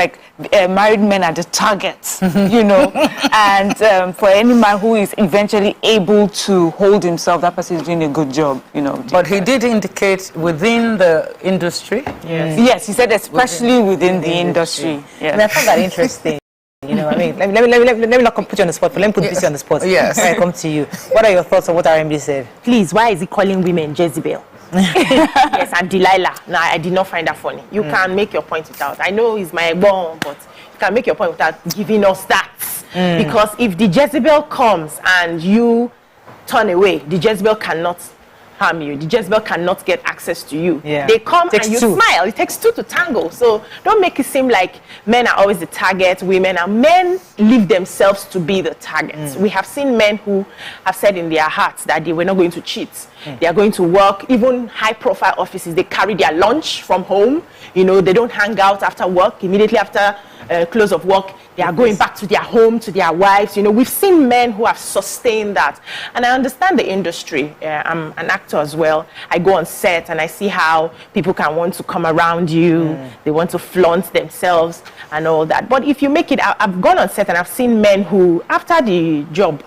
married men are the targets, and for any man who is eventually able to hold himself, that person is doing a good job, But he did indicate within the industry. Yes, he said especially within the industry. Yes. And I found that interesting. Let me not put you on the spot, but let me put this on the spot. Yes. Before I come to you. What are your thoughts on what RMD said? Please, why is he calling women Jezebel? Yes, and Delilah. No, I did not find that funny. You can make your point without. I know he's my bon, but you can make your point without giving us that. Because if the Jezebel comes and you turn away, the Jezebel cannot harm you. The Jezebel cannot get access to you. Yeah. They come and you two. smile. It takes two to tango. So don't make it seem like men are always the target. Men leave themselves to be the targets. We have seen men who have said in their hearts that they were not going to cheat. They are going to work. Even high-profile offices, they carry their lunch from home. They don't hang out after work. Immediately after close of work, they are going back to their home, to their wives. You know, we've seen men who have sustained that. And I understand the industry. I'm an actor as well. I go on set and I see how people can want to come around you. They want to flaunt themselves and all that. But if you make it, I've gone on set and I've seen men who, after the job,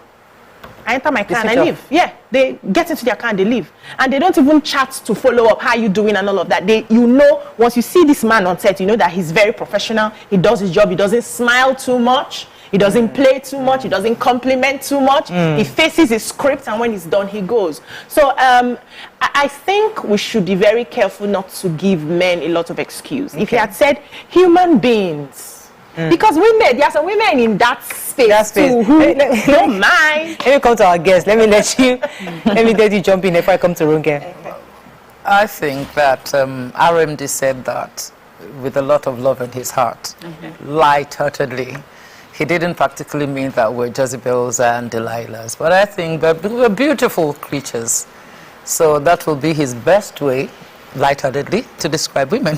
I enter my car and I leave. Yeah, they get into their car and they leave. And they don't even chat to follow up, how you doing and all of that. You know, once you see this man on set, you know that he's very professional. He does his job. He doesn't smile too much. He doesn't play too much. He doesn't compliment too much. He faces his script, and when he's done, he goes. So I think we should be very careful not to give men a lot of excuse. If he had said human beings, because women, there are some women in that space too who don't mind. Let me come to our guest. Let me let you jump in before I come to Runke. I think that RMD said that with a lot of love in his heart, light-heartedly. He didn't practically mean that we're Jezebels and Delilahs, but I think that we're beautiful creatures. So that will be his best way, light-heartedly, to describe women.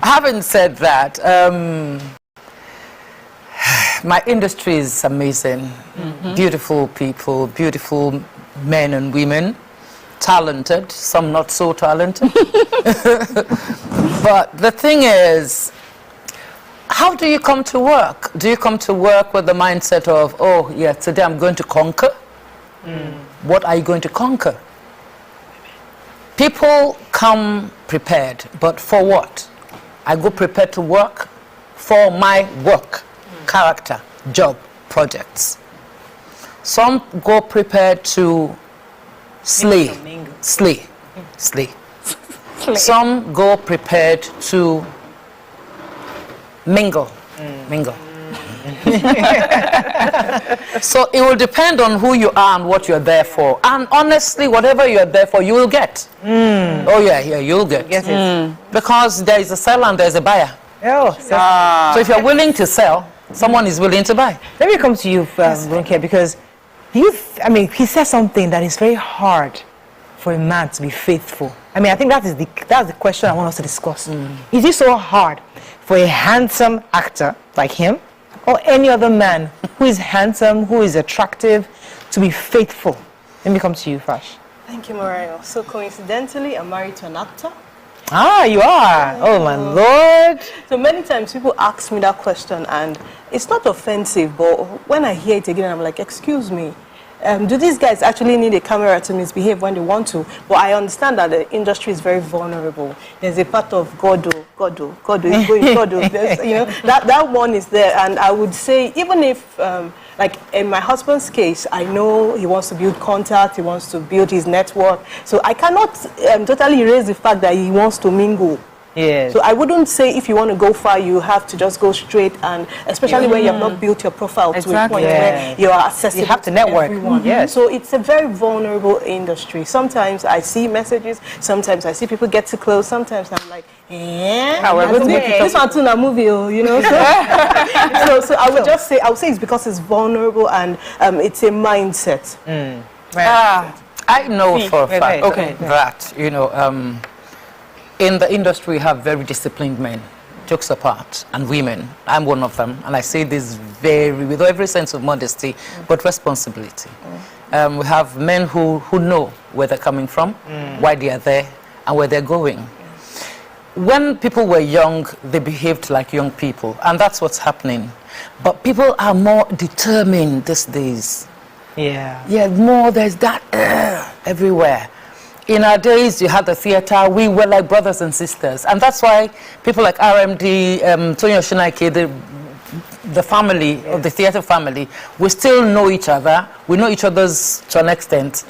Having said that, my industry is amazing. Beautiful people, beautiful men and women, talented, some not so talented. But the thing is, how do you come to work? Do you come to work with the mindset of, oh, yeah, today I'm going to conquer? What are you going to conquer? People come prepared, but for what? I go prepared to work for my work, character, job, projects. Some go prepared to slay. Some go prepared to mingle. So it will depend on who you are and what you're there for. And honestly, whatever you're there for, you will get. Oh yeah, you'll get. Because there is a seller and there's a buyer. So if you're willing to sell, someone is willing to buy. Let me come to you, Runke, because he says something that is very hard for a man to be faithful. I think that's the question I want us to discuss. Is it so hard for a handsome actor like him, or any other man who is handsome, who is attractive, to be faithful? Let me come to you, Fash. Thank you, Marital. So coincidentally, I'm married to an actor. Ah, you are? Oh, my Lord. So many times people ask me that question, and it's not offensive, but when I hear it again, I'm like, excuse me. Do these guys actually need a camera to misbehave when they want to? But I understand that the industry is very vulnerable. There's a part of God is going, you know, that one is there. And I would say, even if, like in my husband's case, I know he wants to build contact, he wants to build his network. So I cannot totally erase the fact that he wants to mingle. Yes. So I wouldn't say if you want to go far, you have to just go straight, and especially when you have not built your profile to a point where you are accessible. You have to network. Yes. So it's a very vulnerable industry. Sometimes I see messages, sometimes I see people get too close, sometimes I'm like, this one too, a movie, you know. So I would just say, it's because it's vulnerable and it's a mindset. I know for a fact that, you know, in the industry, we have very disciplined men, jokes apart, and women. I'm one of them, and I say this with every sense of modesty, but responsibility. We have men who know where they're coming from, why they are there, and where they're going. When people were young, they behaved like young people, and that's what's happening. But people are more determined these days. Yeah, more, there's that everywhere. In our days, you had the theater, we were like brothers and sisters. And that's why people like RMD, Tonyo Shinaike, the family, of the theater family, we still know each other. We know each other's, to an extent,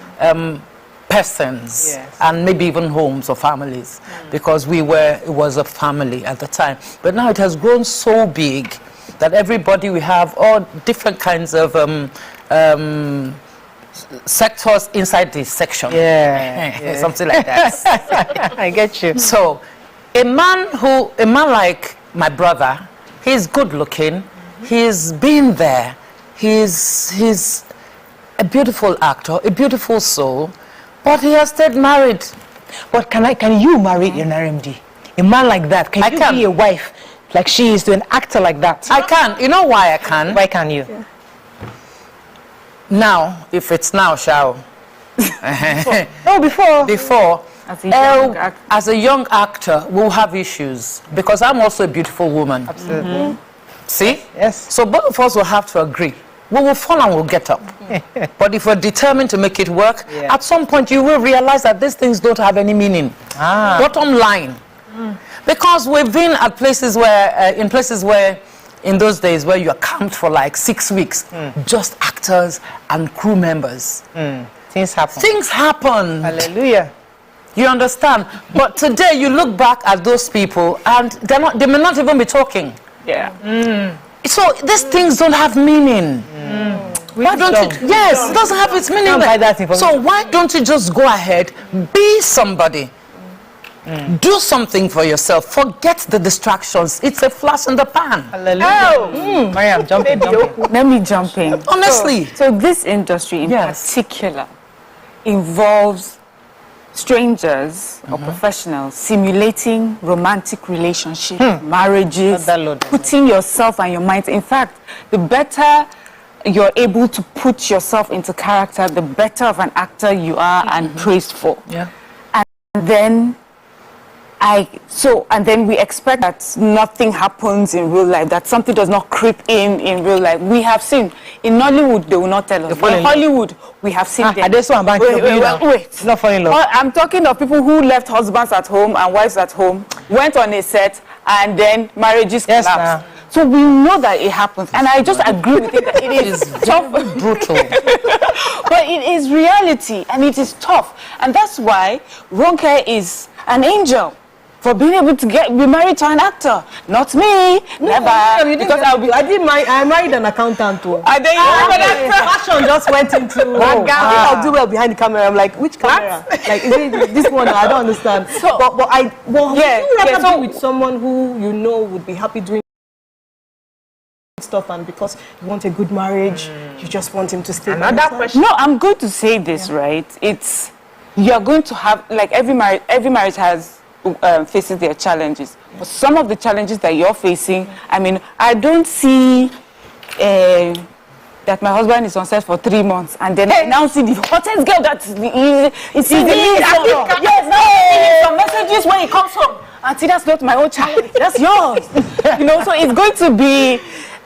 persons, and maybe even homes or families, because it was a family at the time. But now it has grown so big that everybody, we have all different kinds of sectors inside this section. Something like that. I get you. So a man like my brother, he's good looking, he's been there, he's a beautiful actor, a beautiful soul, but he has stayed married. But can you marry an RMD? A man like that, can you be a wife like she is to an actor like that? I can. You know why I can? Why can you? Yeah. Now, if it's now, shall. No, before. Before. As a young actor, we'll have issues because I'm also a beautiful woman. Absolutely. See? Yes. So both of us will have to agree. We will fall and we'll get up. But if we're determined to make it work, at some point you will realize that these things don't have any meaning. Bottom line. Because we've been at places where, in those days where you are camped for like 6 weeks, just actors and crew members. Things happen. Things happen. Hallelujah. You understand? But today you look back at those people and they may not even be talking. Yeah. So these things don't have meaning. Why don't you? Yes, it doesn't have its meaning. So why don't you just go ahead, be somebody, do something for yourself, forget the distractions. It's a flash in the pan. Hallelujah. Mariam, jump in. Let me jump in. Honestly. So this industry in particular involves strangers or professionals simulating romantic relationships, marriages, putting yourself and your mind. In fact, the better you're able to put yourself into character, the better of an actor you are and praised for. Yeah. And then we expect that nothing happens in real life, that something does not creep in real life. We have seen in Nollywood, they will not tell us. In Hollywood, we have seen them. Wait. Not fall in love. I'm talking of people who left husbands at home and wives at home, went on a set, and then marriages collapsed. So we know that it happens, and I just agree with it that it is tough, brutal, but it is reality, and it is tough, and that's why Ronke is an angel for being able to be married to an actor. Not me, never. Because I married an accountant too. And then fashion just went into. I'll do well behind the camera. I'm like, which camera? Like, is it this one? I don't understand. So, but you ever be with someone who you know would be happy doing stuff, and because you want a good marriage, you just want him to stay. Another question. No, I'm going to say this, right? It's you're going to have, like, every marriage has faces their challenges. But some of the challenges that you're facing, I mean, I don't see that my husband is on set for 3 months and then I now see the hottest girl that is in the lead. Yes, now some messages when he comes home. Auntie, that's not my own child. That's yours. You know, so it's going to be.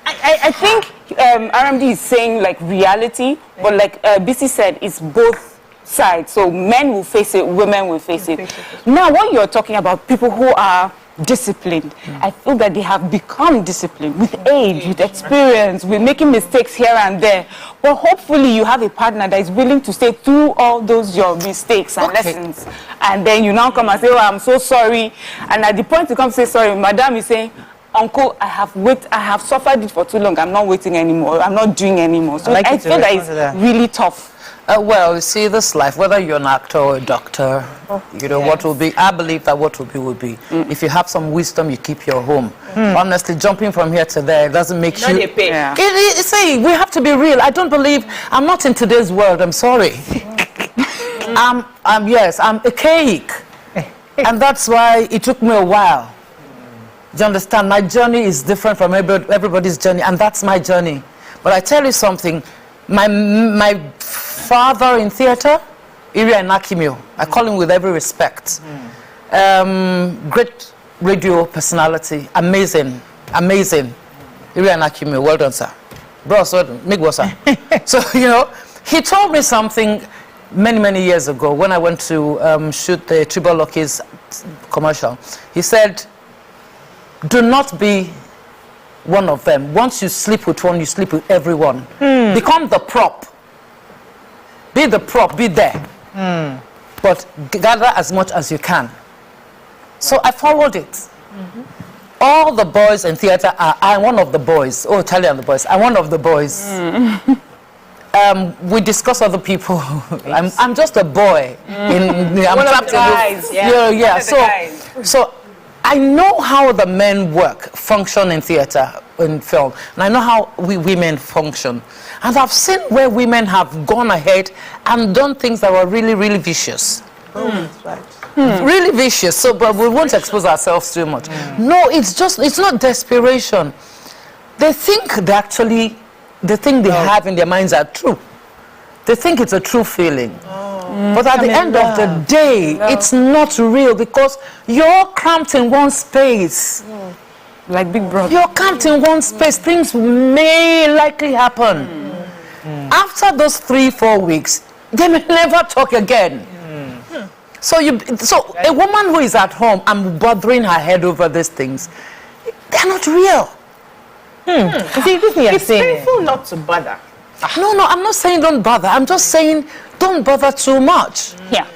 I think RMD is saying like reality, but like BC said, it's both sides. So men will face it, women will face it. Now, when you're talking about people who are disciplined, I feel that they have become disciplined with age, with experience, with making mistakes here and there. But hopefully you have a partner that is willing to stay through all those your mistakes and lessons. And then you now come and say, oh, I'm so sorry. And at the point you come say sorry, madam is saying, Uncle, I have suffered it for too long. I'm not waiting anymore. I'm not doing anymore. So I feel that it's really tough. Well, you see, this life, whether you're an actor or a doctor, you know, what will be, I believe that what will be will be. If you have some wisdom, you keep your home. Honestly, jumping from here to there doesn't make you... See, we have to be real. I don't believe, I'm not in today's world, I'm sorry. I'm a cake. And that's why it took me a while. Do you understand? My journey is different from everybody's journey, and that's my journey. But I tell you something, my father in theater, Iri Anakimio, I call him with every respect. Great radio personality, amazing. Iri Anakimio, well done, sir. Bro, so you know, he told me something many years ago when I went to shoot the Triple Lucky's commercial. He said, do not be one of them. Once you sleep with one, you sleep with everyone. Become the prop. Be the prop, be there. But gather as much as you can. So I followed it. All the boys in theater I'm one of the boys. Oh, Italian the boys. I'm one of the boys. We discuss other people. I'm just a boy. I'm trapped in So I know how the men function in theater, in film, and I know how we women function. And I've seen where women have gone ahead and done things that were really vicious. That's right. really vicious. So, but we won't expose ourselves too much. No, it's not desperation. They think they have in their minds are true. They think it's a true feeling. But at the end of the day, it's not real because you're cramped in one space. Like Big Brother. You're cramped in one space. Things may likely happen. After those 3-4 weeks, they may never talk again. So a woman who is at home and bothering her head over these things, they're not real. See, it's painful not to bother. No, I'm not saying don't bother. I'm just saying don't bother too much. Yeah.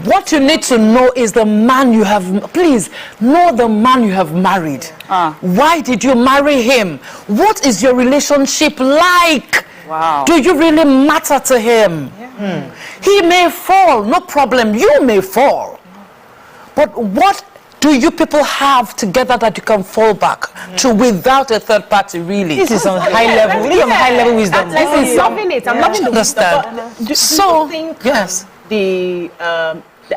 What you need to know is the man you have. Please know the man you have married. Why did you marry him? What is your relationship like? Wow. Do you really matter to him? He may fall, no problem. You may fall. But what do you people have together that you can fall back to without a third party, really? This is on high level. This is on high level wisdom. I'm loving it. I'm loving the understand. Do you think the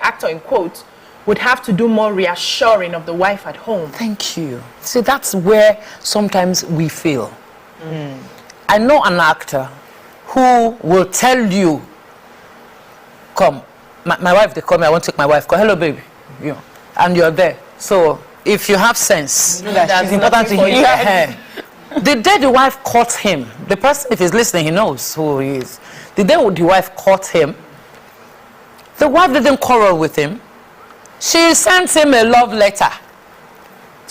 actor in quotes would have to do more reassuring of the wife at home? Thank you. See, that's where sometimes we fail. I know an actor who will tell you, come, my wife, they call me, I want to take my wife, go, hello baby, and you're there. So if you have sense, that's important to hear. The day the wife caught him, the person, if he's listening, he knows who he is. The day the wife caught him, the wife didn't quarrel with him. She sent him a love letter.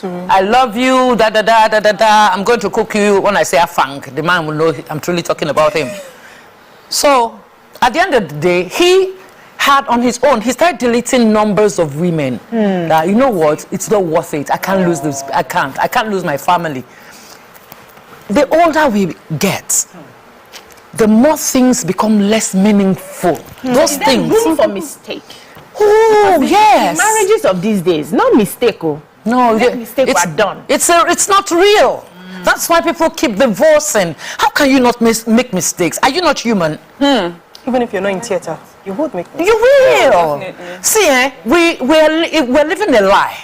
I love you, da da da da da da. I'm going to cook you. When I say afang, the man will know I'm truly talking about him. So, at the end of the day, he had on his own, he started deleting numbers of women. That, you know what, it's not worth it. I can't lose this. I can't lose my family. The older we get, the more things become less meaningful. Those things. Room for mistake. Oh, yes. The marriages of these days, no mistake. No, mistakes are done. It's not real. That's why people keep divorcing. How can you not make mistakes? Are you not human? Even if you're not in theater, you would make mistakes. You will. See, we're living a lie.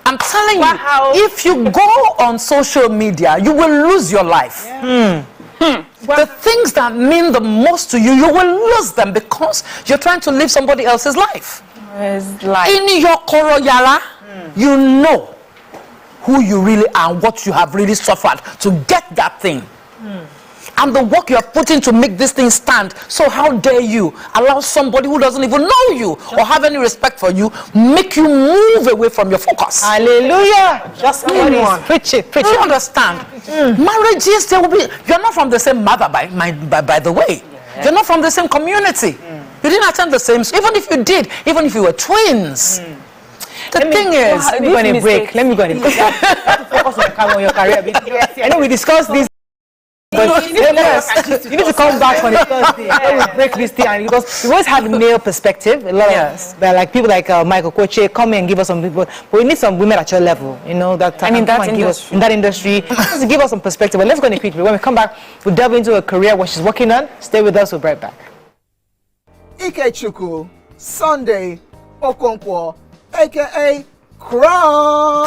I'm telling you, if you go on social media, you will lose your life. The things that mean the most to you, you will lose them because you're trying to live somebody else's life. In your koroyara, you know who you really are and what you have really suffered to get that thing. And the work you are putting to make this thing stand. So how dare you allow somebody who doesn't even know you or have any respect for you, make you move away from your focus. Hallelujah. Just preach it. Do you understand? Marriages, they will be, you're not from the same mother, by the way. You're not from the same community. You didn't attend the same, even if you did, even if you were twins. The thing is, let me go on a break. Focus on your career. I know we discussed this. But you need to come back on a Thursday and we break this thing, and because we always had a male perspective. A lot of like people like Michael Koche come and give us some people, but we need some women at your level. You know that. I mean, in that industry, just to give us some perspective. But let's go on a quick break. When we come back, we'll delve into a career what she's working on. Stay with us. We'll be right back. Ikechukwu Sunday Okonkwo, aka Cross.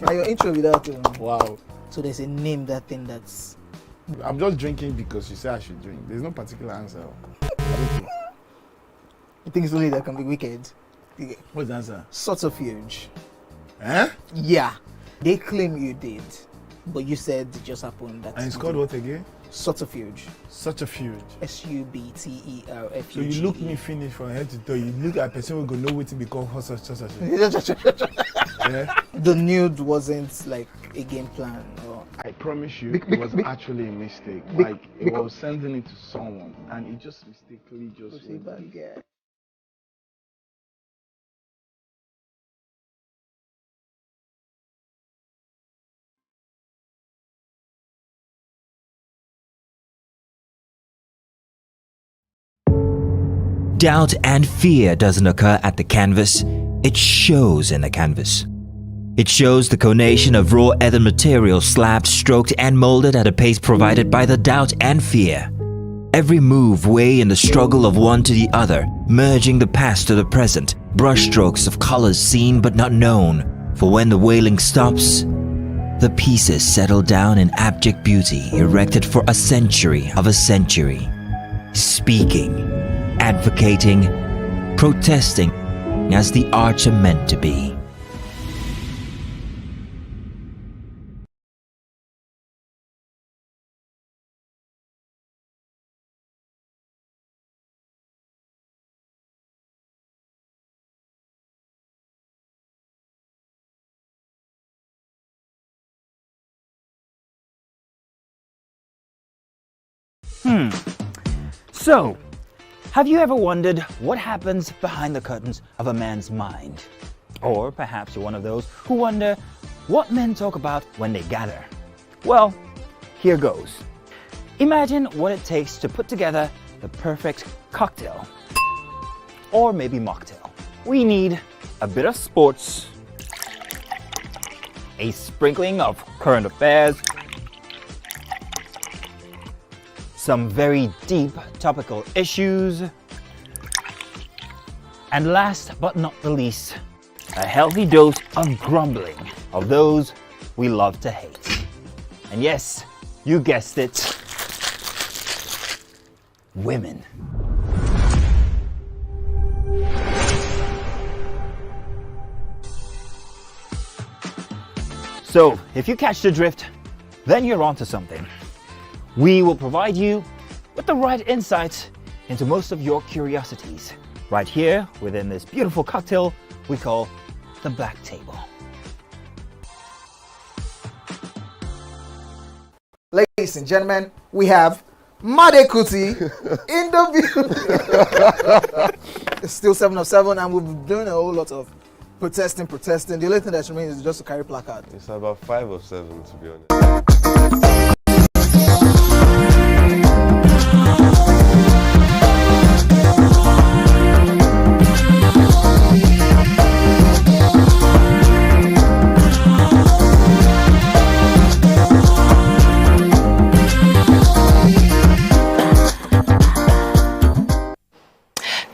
Now your intro without wow. So there's a name that thing that's. I'm just drinking because you say I should drink. There's no particular answer. You think it's only that can be wicked? What's the answer? Subterfuge. Eh? Yeah. They claim you did, but you said it just happened. That and it's called what again? Subterfuge. Subterfuge. Subterfuge. So you look me finish from head to toe. You look at a person who go know what to become subterfuge. Yeah? The nude wasn't like a game plan. Or... I promise you, it was actually a mistake. Like it was sending it to someone, and it just mistakenly just. Doubt and fear doesn't occur at the canvas, it shows in the canvas. It shows the conation of raw earthen material slabbed, stroked and molded at a pace provided by the doubt and fear. Every move weigh in the struggle of one to the other, merging the past to the present, brushstrokes of colors seen but not known. For when the wailing stops, the pieces settle down in abject beauty erected for a century of a century. Speaking, advocating, protesting as the arts are meant to be. So, have you ever wondered what happens behind the curtains of a man's mind? Or perhaps you're one of those who wonder what men talk about when they gather. Well, here goes. Imagine what it takes to put together the perfect cocktail. Or maybe mocktail. We need a bit of sports, a sprinkling of current affairs, some very deep topical issues, and last but not the least, a healthy dose of grumbling of those we love to hate. And yes, you guessed it, women. So, if you catch the drift, then you're onto something. We will provide you with the right insights into most of your curiosities, right here within this beautiful cocktail we call the Black Table. Ladies and gentlemen, we have Made Kuti in the view. It's still 7 of 7, and we've been doing a whole lot of protesting. The only thing that remains is just to carry placard. It's about 5 of 7, to be honest.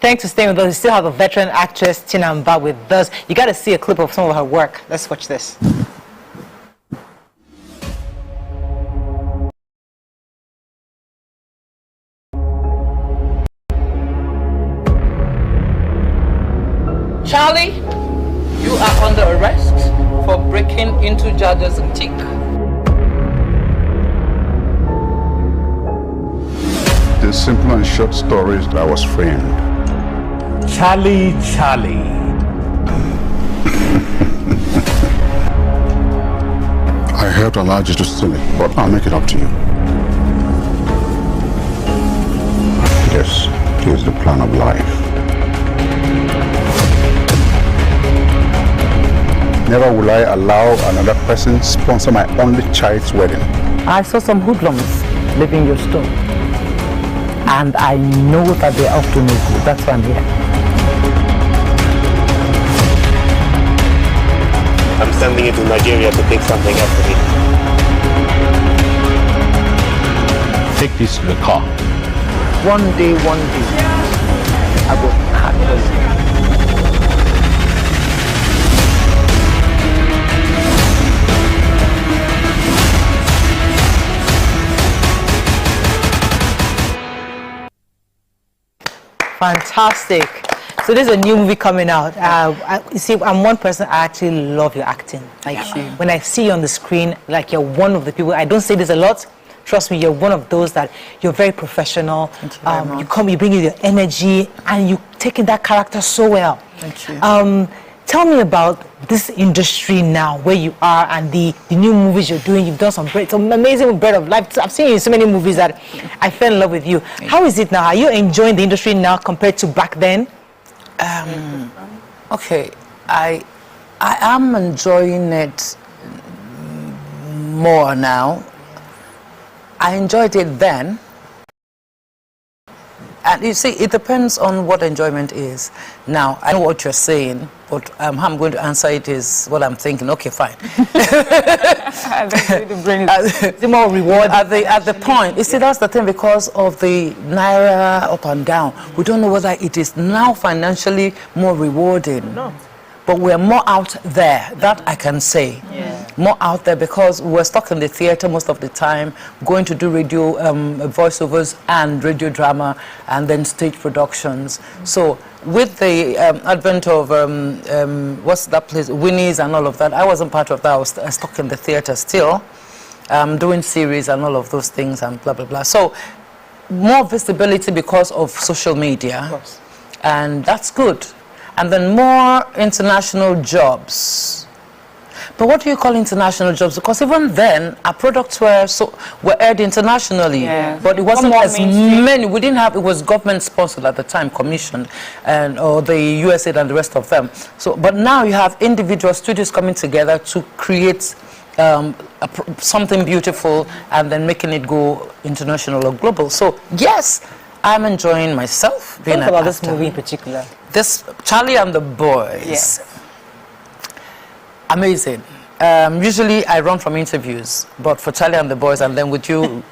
Thanks for staying with us. We still have a veteran actress, Tina Mba, with us. You got to see a clip of some of her work. Let's watch this. Charlie, you are under arrest for breaking into Judge's boutique. The simple and short story is that I was framed. Charlie. I helped allow you to steal it, but I'll make it up to you. This is the plan of life. Never will I allow another person sponsor my only child's wedding. I saw some hoodlums leaving your store. And I know that they're up to no good. That's why I'm here. I'm sending you to Nigeria to pick something up for me. Take this to the car. One day, I will handle you. Fantastic. So there's a new movie coming out. You see, I'm one person, I actually love your acting. Like, you. When I see you on the screen, like you're one of the people, I don't say this a lot, trust me, you're one of those that you're very professional. Thank you very much. You come, you bring in your energy, and you take in that character so well. Thank you. Tell me about this industry now, where you are, and the new movies you're doing. You've done some amazing Bread of Life. I've seen you in so many movies that I fell in love with you. How is it now? Are you enjoying the industry now compared to back then? Okay, I am enjoying it more now. I enjoyed it then. And you see, it depends on what enjoyment is. Now, I know what you're saying. but how I'm going to answer it is what I'm thinking. Okay, fine. The more reward at the point. You see, that's the thing, because of the naira up and down. We don't know whether it is now financially more rewarding. No. But we're more out there, that I can say. Yeah. More out there, because we're stuck in the theater most of the time, going to do radio voiceovers and radio drama, and then stage productions. So with the advent of, what's that place, Winnie's and all of that, I wasn't part of that. I was stuck in the theater still, doing series and all of those things and blah, blah, blah. So more visibility because of social media, and that's good. And then more international jobs. But what do you call international jobs? Because even then, our products were aired internationally, but it wasn't as many. We didn't have. It was government sponsored at the time, commissioned, or the USAID and the rest of them. So, but now you have individual studios coming together to create something beautiful and then making it go international or global. So yes, I'm enjoying myself being an actor. What about this movie in particular? This Charlie and the Boys. Yes. Amazing. Usually I run from interviews, but for Charlie and the Boys, and then with you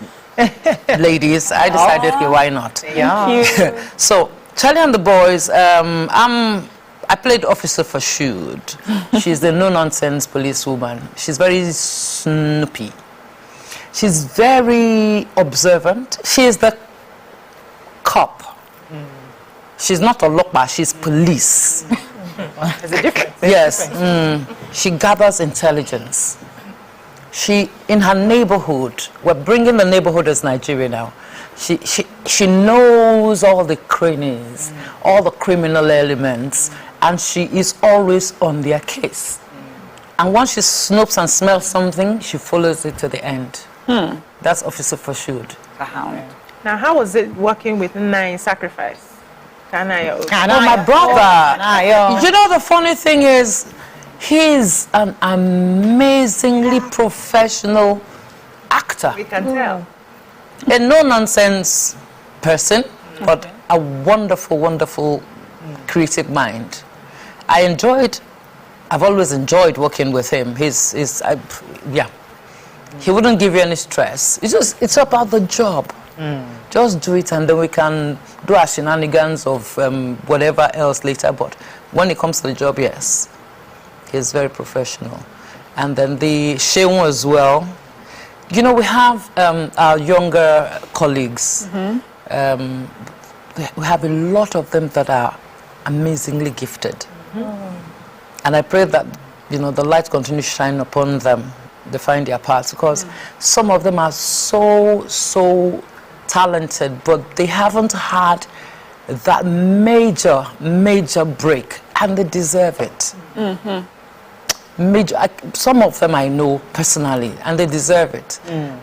ladies, I decided, okay, why not? Thank you. So Charlie and the Boys, I played Officer Fashood. She's the no-nonsense policewoman. She's very snoopy. She's very observant. She is the cop. She's not a lokba, she's police. There's a difference. Yes. She gathers intelligence. She, in her neighborhood, we're bringing the neighborhood as Nigeria now. She knows all the crannies, all the criminal elements, and she is always on their case. And once she snoops and smells something, she follows it to the end. That's Officer Fashood. Now, how was it working with Nine Sacrifice? Oh, my brother. You know, the funny thing is, he's an amazingly professional actor. We can tell. A no-nonsense person, but a wonderful, wonderful creative mind. I've always enjoyed working with him. He wouldn't give you any stress. It's about the job. Just do it, and then we can do our shenanigans of whatever else later. But when it comes to the job, yes, he's very professional. And then the Sheun as well. You know, we have our younger colleagues. We have a lot of them that are amazingly gifted. And I pray that, you know, the light continues to shine upon them. They find their paths, because some of them are so talented, but they haven't had that major break, and they deserve it. Some of them I know personally, and they deserve it.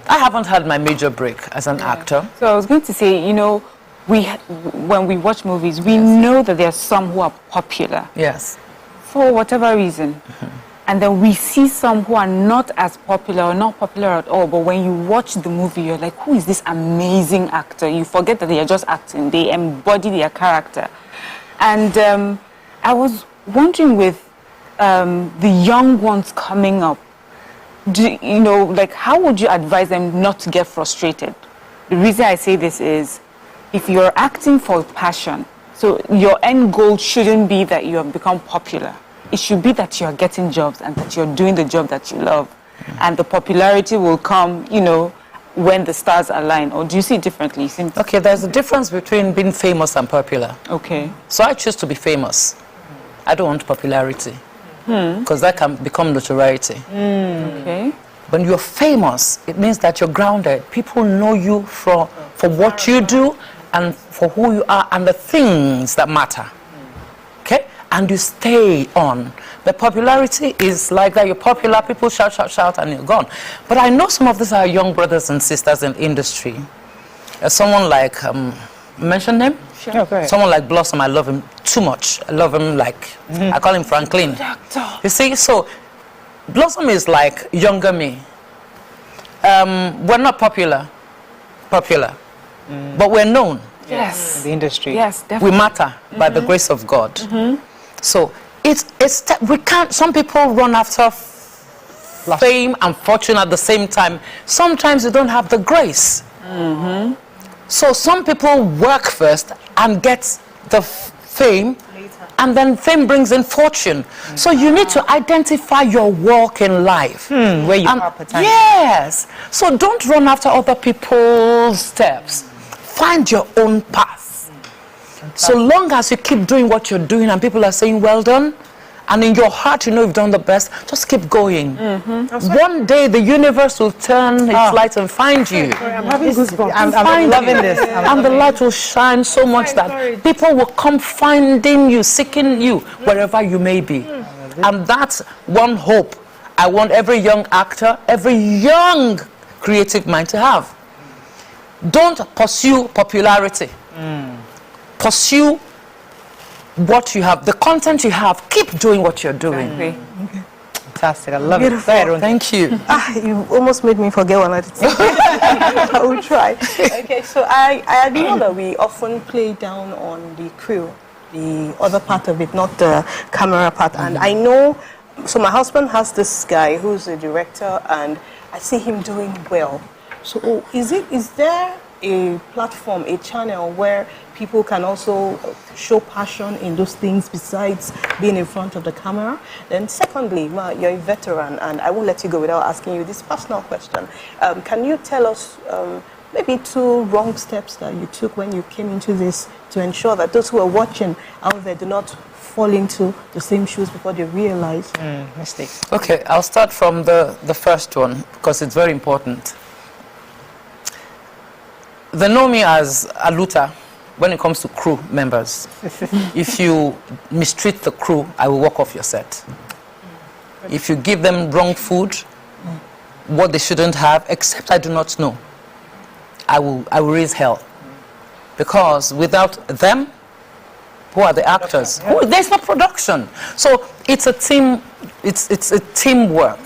I haven't had my major break as an actor. So I was going to say, you know, when we watch movies, we know that there are some who are popular. Yes. For whatever reason. And then we see some who are not as popular or not popular at all. But when you watch the movie, you're like, who is this amazing actor? You forget that they are just acting. They embody their character. And I was wondering, with the young ones coming up, you know, like, how would you advise them not to get frustrated? The reason I say this is, if you're acting for passion, so your end goal shouldn't be that you have become popular. It should be that you're getting jobs and that you're doing the job that you love. And the popularity will come, you know, when the stars align. Or do you see it differently? Okay, there's a difference between being famous and popular. Okay. So I choose to be famous. I don't want popularity, because that can become notoriety. Okay. When you're famous, it means that you're grounded. People know you for what you do and for who you are and the things that matter. Okay? And you stay on. The popularity is like that. You're popular, people shout, shout, shout, and you're gone. But I know some of these are young brothers and sisters in the industry. Someone like, mention them? Sure. Okay. Someone like Blossom, I love him too much. I love him like, I call him Franklin. You see, so Blossom is like younger me. We're not popular, but we're known. Yes. In the industry. Yes, definitely. We matter by the grace of God. So we can't, some people run after fame and fortune at the same time. Sometimes you don't have the grace. So some people work first and get the fame, and then fame brings in fortune. So you need to identify your walk in life. Where you are per time. Yes. So don't run after other people's steps. Find your own path. So long as you keep doing what you're doing and people are saying, well done, and in your heart you know you've done the best, just keep going. One day the universe will turn its light and find you. I'm having goosebumps. I'm loving this. And the light will shine so much that people will come finding you, seeking you, wherever you may be. And that's one hope I want every young actor, every young creative mind to have. Don't pursue popularity. Pursue what you have, the content you have. Keep doing what you're doing. Fantastic. I love Beautiful. it. Thank you. You almost made me forget what I wanted to say. I will try. Okay, so I know that we often play down on the crew, the other part of it, not the camera part. And I know, so my husband has this guy who's a director, and I see him doing well. So is there a platform, a channel where people can also show passion in those things besides being in front of the camera? Then secondly, you're a veteran, and I won't let you go without asking you this personal question. Can you tell us maybe 2 wrong steps that you took when you came into this to ensure that those who are watching out there do not fall into the same shoes before they realize mistakes? Okay, I'll start from the first one because it's very important. They know me as a looter when it comes to crew members. If you mistreat the crew, I will walk off your set. If you give them wrong food, what they shouldn't have, except I do not know, I will raise hell. Because without them, who are the actors? There's no production. So it's a team. It's a teamwork.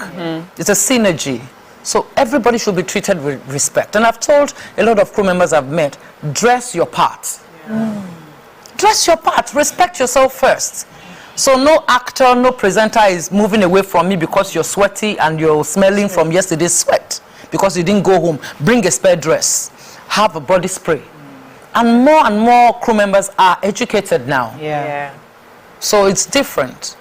It's a synergy. So everybody should be treated with respect. And I've told a lot of crew members I've met, dress your part. Dress your part. Respect yourself first. So no actor, no presenter is moving away from me because you're sweaty and you're smelling from yesterday's sweat because you didn't go home. Bring a spare dress. Have a body spray. And more crew members are educated now. So it's different.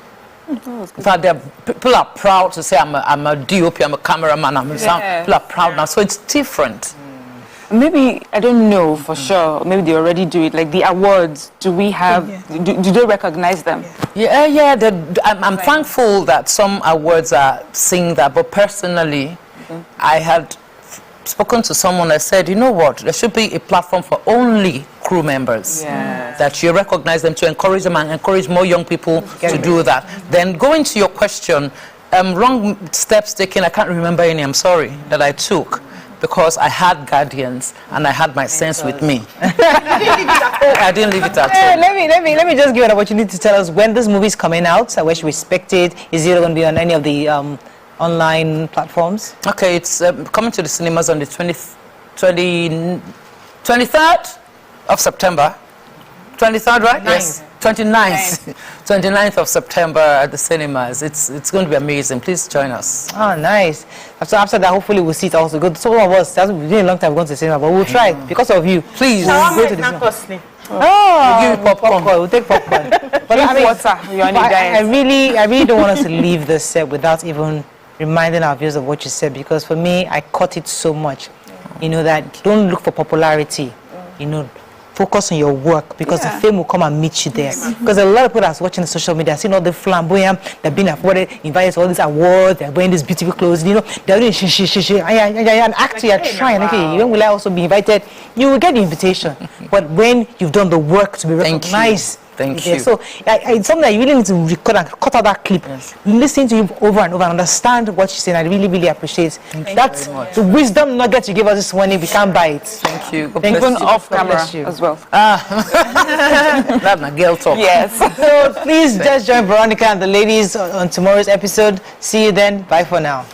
In fact, people are proud to say I'm a DOP, I'm a cameraman, people are proud now, so it's different. Maybe, I don't know for sure, maybe they already do it, like the awards, do we have, do they recognize them? I'm thankful that some awards are seeing that, but personally, I had spoken to someone that said, you know what, there should be a platform for only crew members, that you recognize them, to encourage them and encourage more young people to do that. Then going to your question, wrong steps taken, I can't remember any, I'm sorry, that I took, because I had guardians and I had my sense with me. I didn't leave it at home. Let me just give you an opportunity to tell us when this movie is coming out, where should we expect it? Is it going to be on any of the online platforms? Okay, it's coming to the cinemas on the 23rd of September. 23rd, right? Yes. 29th. 29th of September at the cinemas. It's going to be amazing. Please join us. Oh, nice. After that, hopefully we'll see it also good. Some of us, that's been a long time going to the cinema, but we'll try because of you. Please go to the cinema. We'll give you popcorn. We'll take popcorn. But I really don't want us to leave this set without even reminding our viewers of what you said, because for me, I caught it so much. You know, that don't look for popularity. You know, focus on your work, because the fame will come and meet you there. Because a lot of people that's watching the social media, seeing all the flamboyant, they've been afforded, invited to all these awards, they're wearing these beautiful clothes, you know, they're doing and actually you're trying, okay, when will I also be invited? You will get the invitation. But when you've done the work to be recognized, Thank you. So it's something that you really need to record and cut out that clip. Listen to him over and over and understand what she's saying. I really, really appreciate that's the wisdom nugget you give us this morning. We can't buy it. Thank you. Even off camera as well. That's my girl talk. Yes. So please just join Veronica and the ladies on tomorrow's episode. See you then. Bye for now.